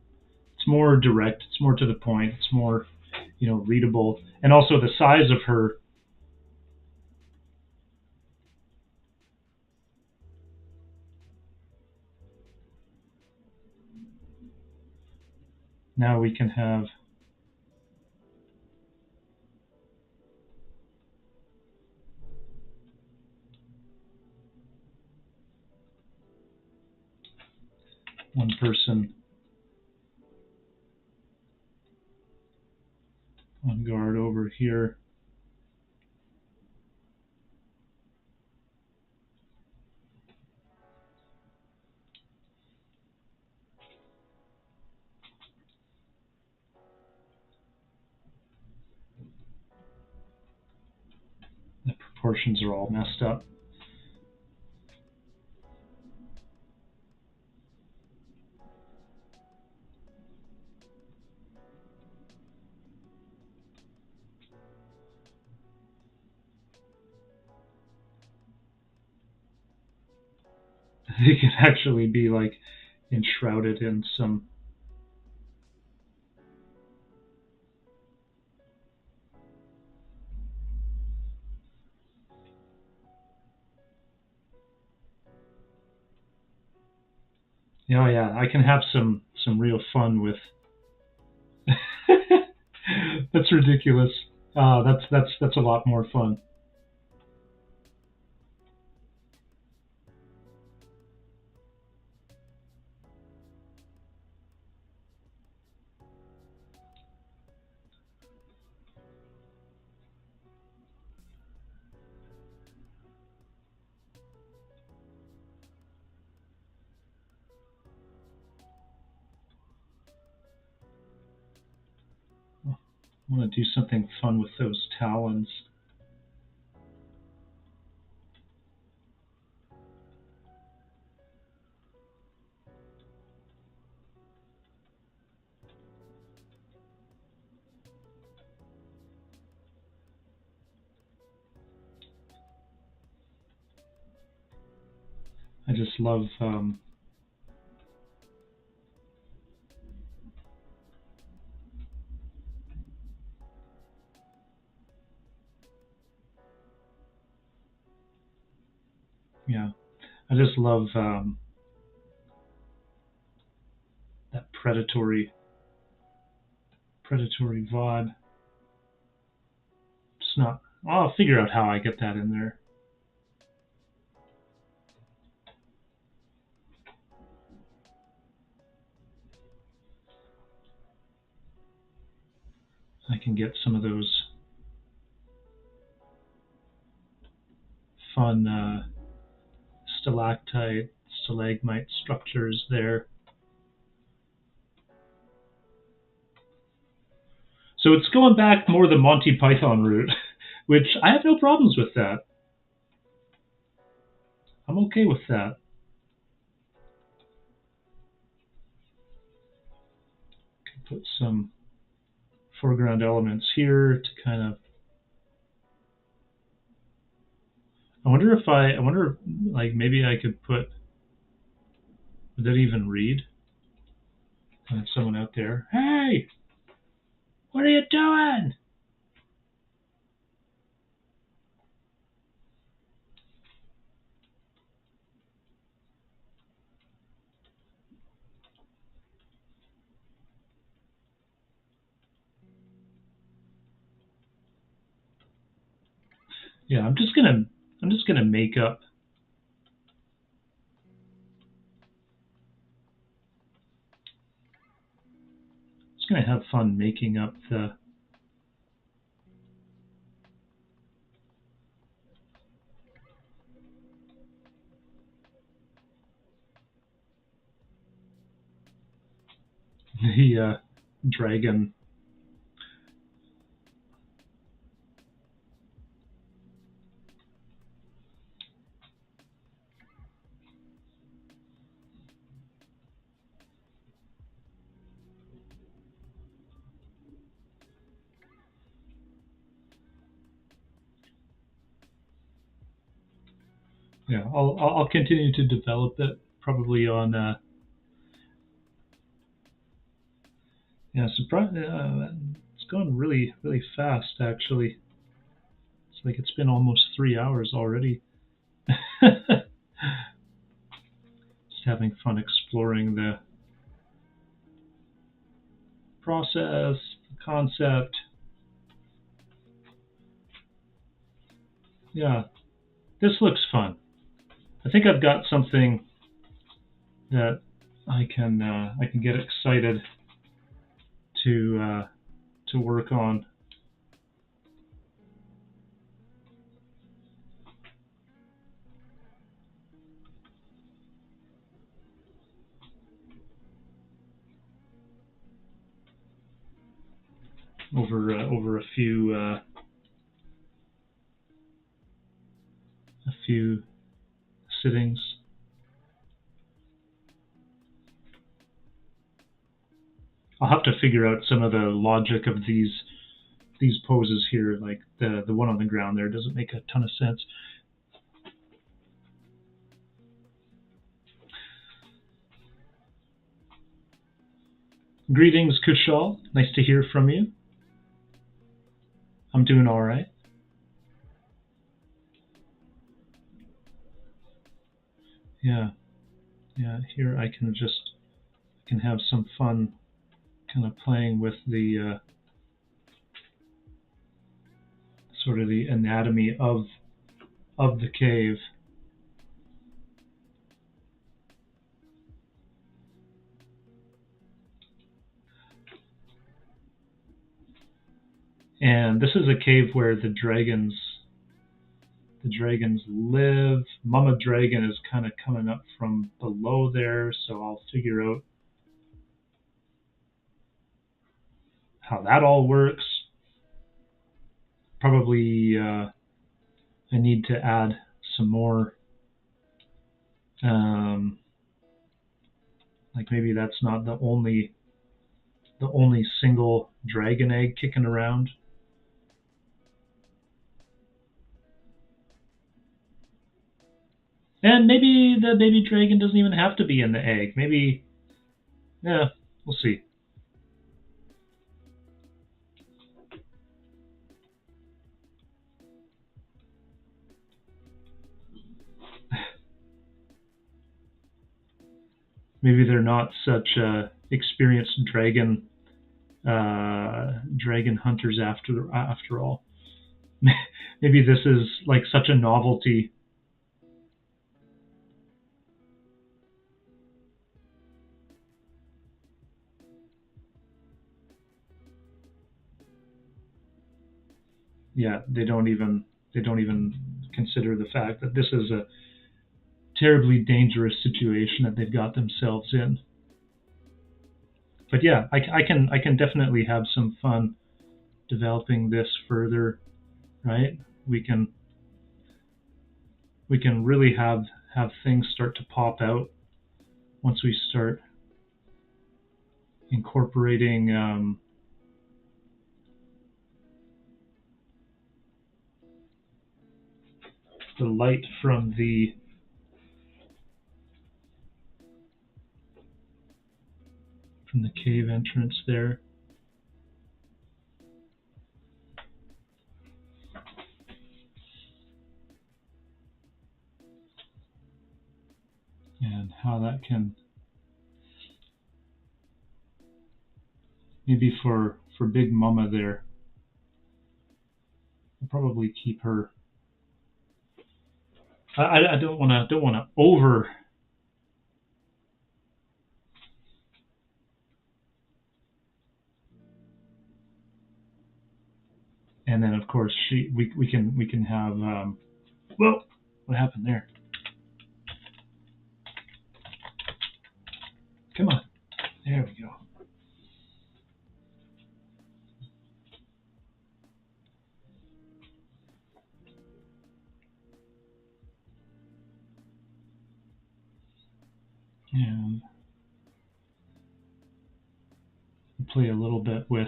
It's more direct. It's more to the point. It's more, readable. And also the size of her. Now we can have. one person on guard over here. The proportions are all messed up. They can actually be like enshrouded in some oh yeah, I can have some real fun with that's ridiculous. That's a lot more fun. I want to do something fun with those talons. I just love yeah, I just love that predatory vibe. It's not. I'll figure out how I get that in there. I can get some of those fun stalactite, stalagmite structures there. So it's going back more the Monty Python route, which I have no problems with that. I'm okay with that. Put some foreground elements here to kind of. I wonder like maybe I could put. Would that even read? And someone out there. Hey, what are you doing? Yeah, I'm just gonna make up. Just gonna have fun making up the. The dragon. Yeah, I'll continue to develop it probably on. Yeah, surprise. It's going really fast actually. It's like it's been almost 3 hours already. Just having fun exploring the process, the concept. Yeah, this looks fun. I think I've got something that I can get excited to work on. Over a few sittings. I'll have to figure out some of the logic of these poses here. Like the one on the ground there doesn't make a ton of sense. Greetings, Kushal. Nice to hear from you. I'm doing all right. Yeah. Here I can have some fun, kind of playing with the sort of the anatomy of the cave. And this is a cave where the dragons live. Mama Dragon is kind of coming up from below there, so I'll figure out how that all works. Probably I need to add some more. Like maybe that's not the only single dragon egg kicking around. And maybe the baby dragon doesn't even have to be in the egg. Maybe, yeah, we'll see. Maybe they're not such experienced dragon hunters after all. Maybe this is like such a novelty. Yeah, they don't even consider the fact that this is a terribly dangerous situation that they've got themselves in. But yeah, I can definitely have some fun developing this further, right? We can really have things start to pop out once we start incorporating the light from the cave entrance there. And how that can, maybe for Big Mama there, I'll probably keep her. I don't want to over. And then of course we can have well, what happened there? Come on, there we go. And play a little bit with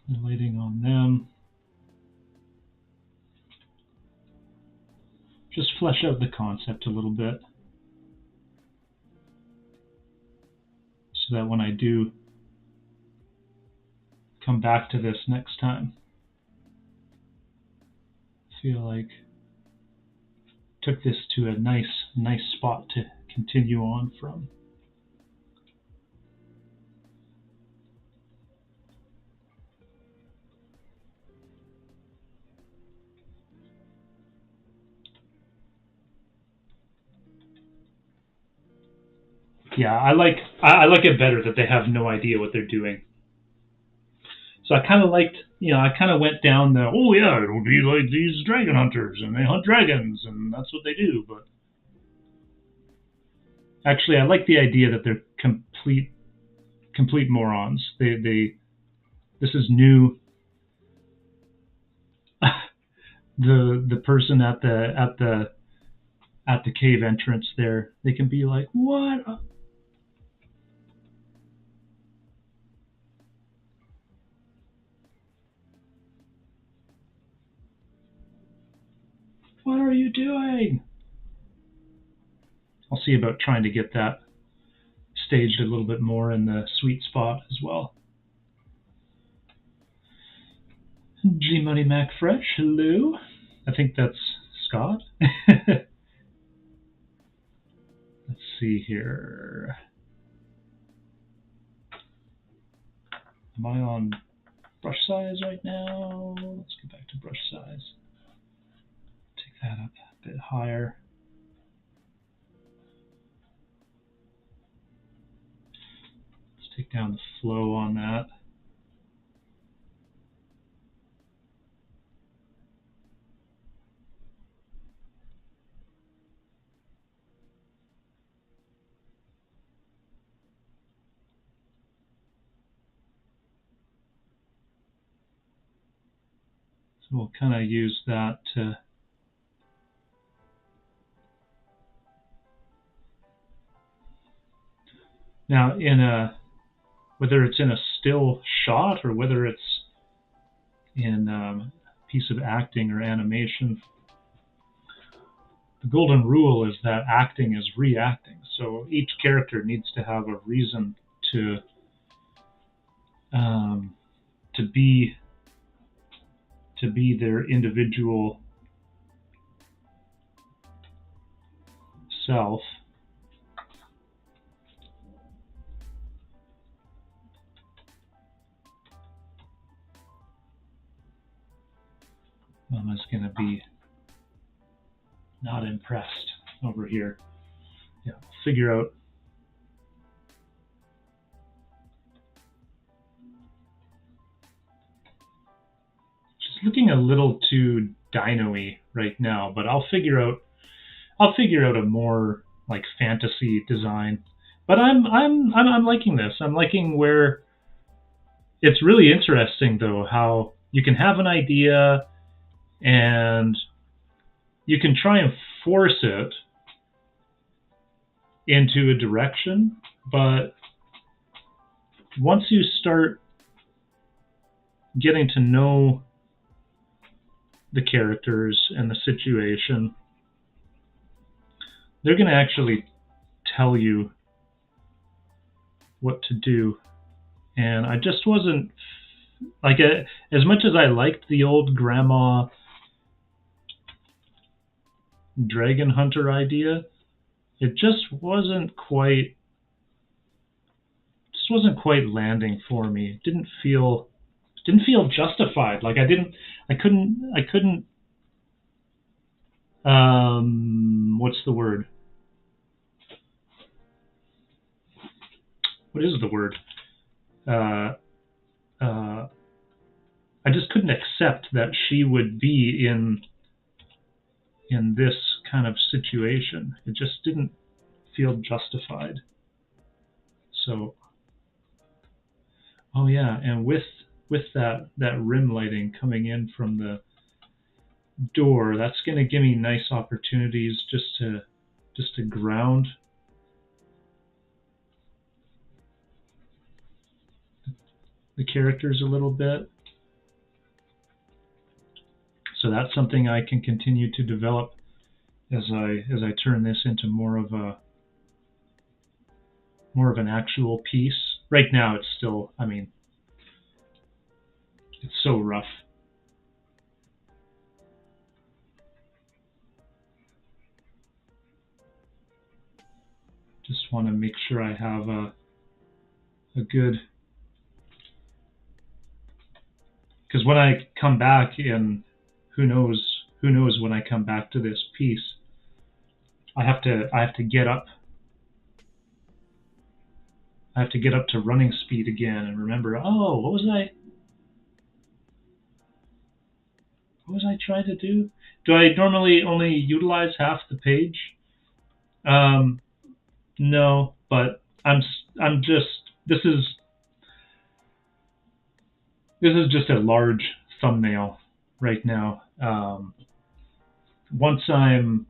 the lighting on them. Just flesh out the concept a little bit so that when I do come back to this next time, I feel like took this to a nice spot to continue on from. Yeah, I like it better that they have no idea what they're doing. So I kind of liked, I kind of went down the, oh yeah, it'll be like these dragon hunters and they hunt dragons and that's what they do. But actually, I like the idea that they're complete morons. This is new. The person at the cave entrance there, they can be like, what? What are you doing? I'll see about trying to get that staged a little bit more in the sweet spot as well. G Money Mac Fresh, hello. I think that's Scott. Let's see here. Am I on brush size right now? Let's get back to brush size. Take that up a bit higher. Let's take down the flow on that. So we'll kind of use that to now whether it's in a still shot or whether it's in a piece of acting or animation, the golden rule is that acting is reacting. So each character needs to have a reason to be their individual self. Mama's gonna be not impressed over here. Yeah, figure out. She's looking a little too dino-y right now, but I'll figure out a more like fantasy design. But I'm liking this. I'm liking where it's really interesting though how you can have an idea and you can try and force it into a direction, but once you start getting to know the characters and the situation, they're going to actually tell you what to do. And I just wasn't like, as much as I liked the old grandma dragon hunter idea, it just wasn't quite landing for me. It didn't feel justified. Like I couldn't what's the word? What is the word? I just couldn't accept that she would be in this kind of situation. It just didn't feel justified. So, oh yeah, and with that rim lighting coming in from the door, that's going to give me nice opportunities just to ground the characters a little bit. So that's something I can continue to develop as I turn this into more of an actual piece. Right now it's still, I mean, it's so rough. Just want to make sure I have a good, because when I come back in, who knows when I come back to this piece, I have to get up I have to get up to running speed again and remember, oh, what was I trying to do? Do I normally only utilize half the page? No, but I'm just, this is just a large thumbnail right now. Once I'm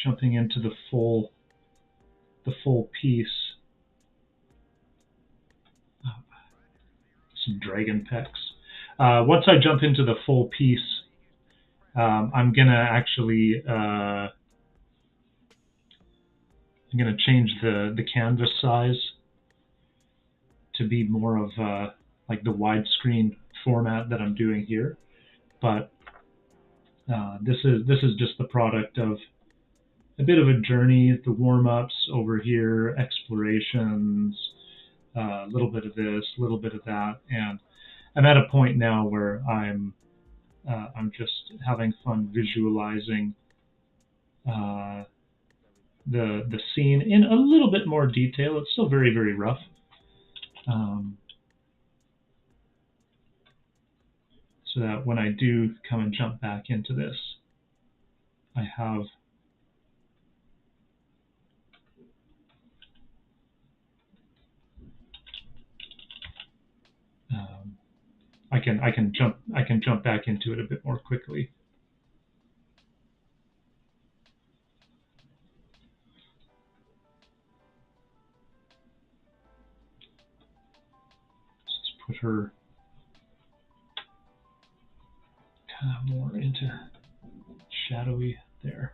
jumping into the full piece. Some dragon pecks. Once I jump into the full piece, I'm gonna actually I'm gonna change the canvas size to be more of like the widescreen format that I'm doing here. But this is just the product of a bit of a journey, the warm-ups over here, explorations, a little bit of this, a little bit of that, and I'm at a point now where I'm just having fun visualizing the scene in a little bit more detail. It's still very, very rough. So that when I do come and jump back into this, I have I can jump back into it a bit more quickly. Let's put her kind of more into shadowy there.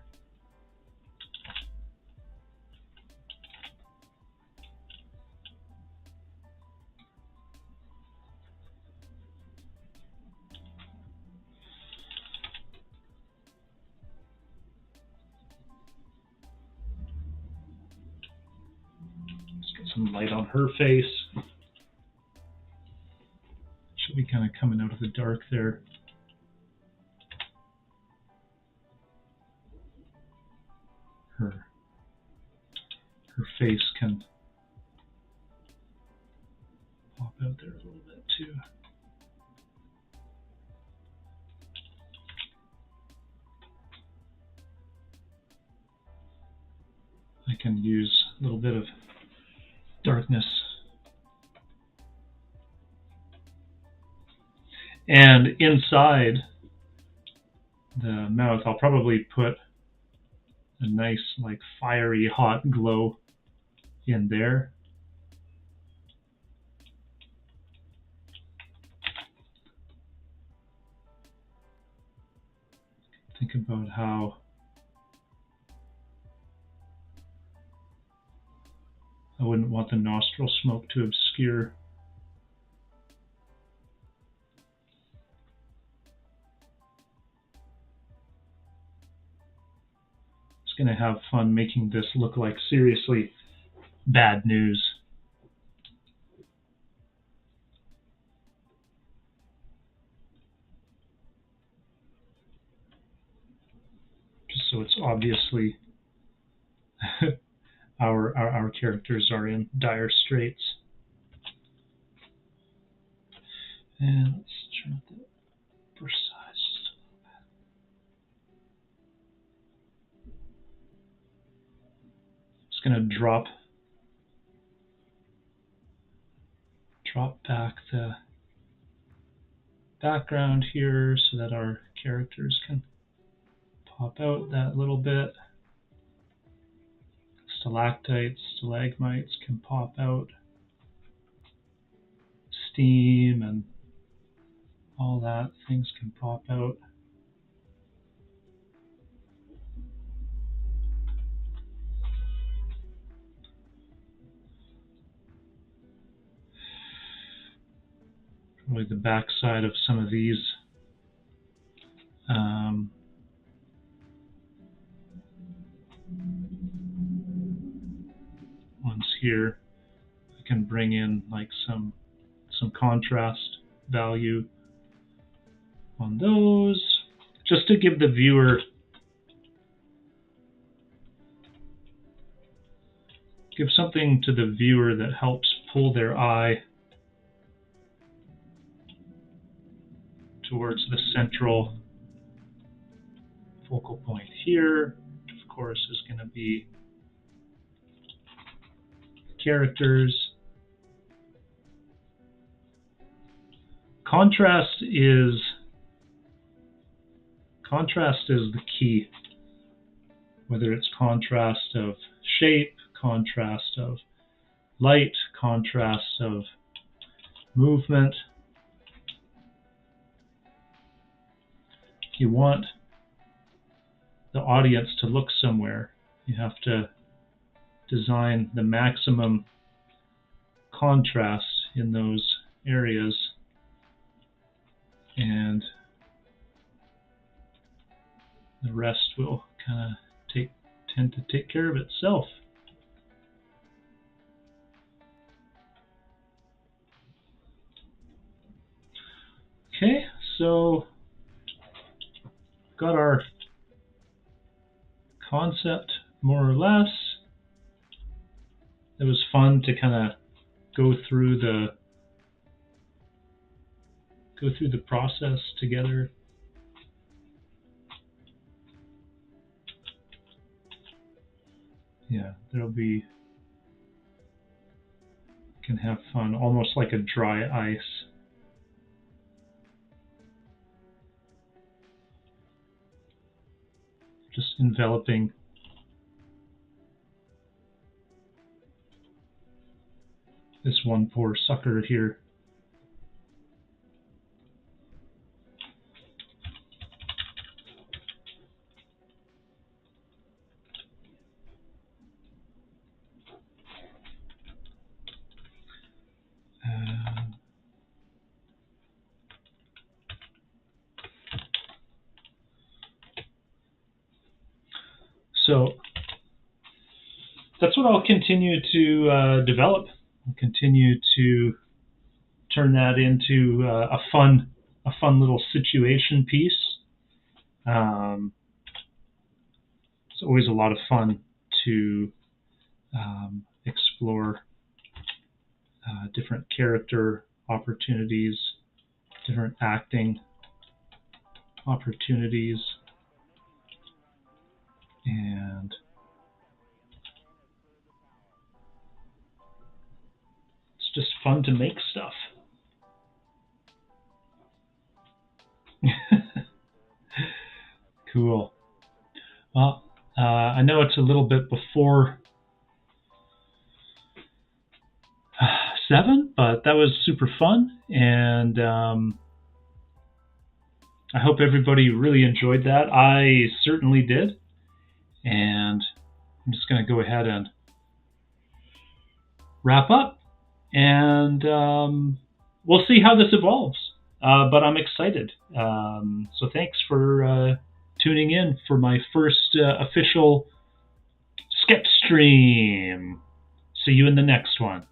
Some light on her face. She'll be kind of coming out of the dark there. Her face can pop out there a little bit too. I can use a little bit of darkness. And inside the mouth, I'll probably put a nice, like, fiery hot glow in there. Think about how I wouldn't want the nostril smoke to obscure. Just gonna have fun making this look like seriously bad news. Just so it's obviously our characters are in dire straits. And let's turn up the brush size. Just gonna drop back the background here so that our characters can pop out that little bit. Stalactites, stalagmites can pop out. Steam and all that, things can pop out. Probably the backside of some of these ones here. I can bring in like some contrast value on those, just to give the viewer give something to the viewer that helps pull their eye towards the central focal point here. Of course, is going to be characters. Contrast is the key. Whether it's contrast of shape, contrast of light, contrast of movement. You want the audience to look somewhere. You have to design the maximum contrast in those areas, and the rest will kind of tend to take care of itself. Okay, so got our concept more or less. It was fun to kind of go through the process together. Yeah, can have fun, almost like a dry ice. Just enveloping this one poor sucker here. So that's what I'll continue to develop. I'll continue to turn that into a fun little situation piece. It's always a lot of fun to explore different character opportunities, different acting opportunities, and it's just fun to make stuff. Cool. Well, I know it's a little bit before 7, but that was super fun, and I hope everybody really enjoyed that. I certainly did, and I'm just going to go ahead and wrap up, and we'll see how this evolves, but I'm excited. So thanks for tuning in for my first official sketch stream. See you in the next one.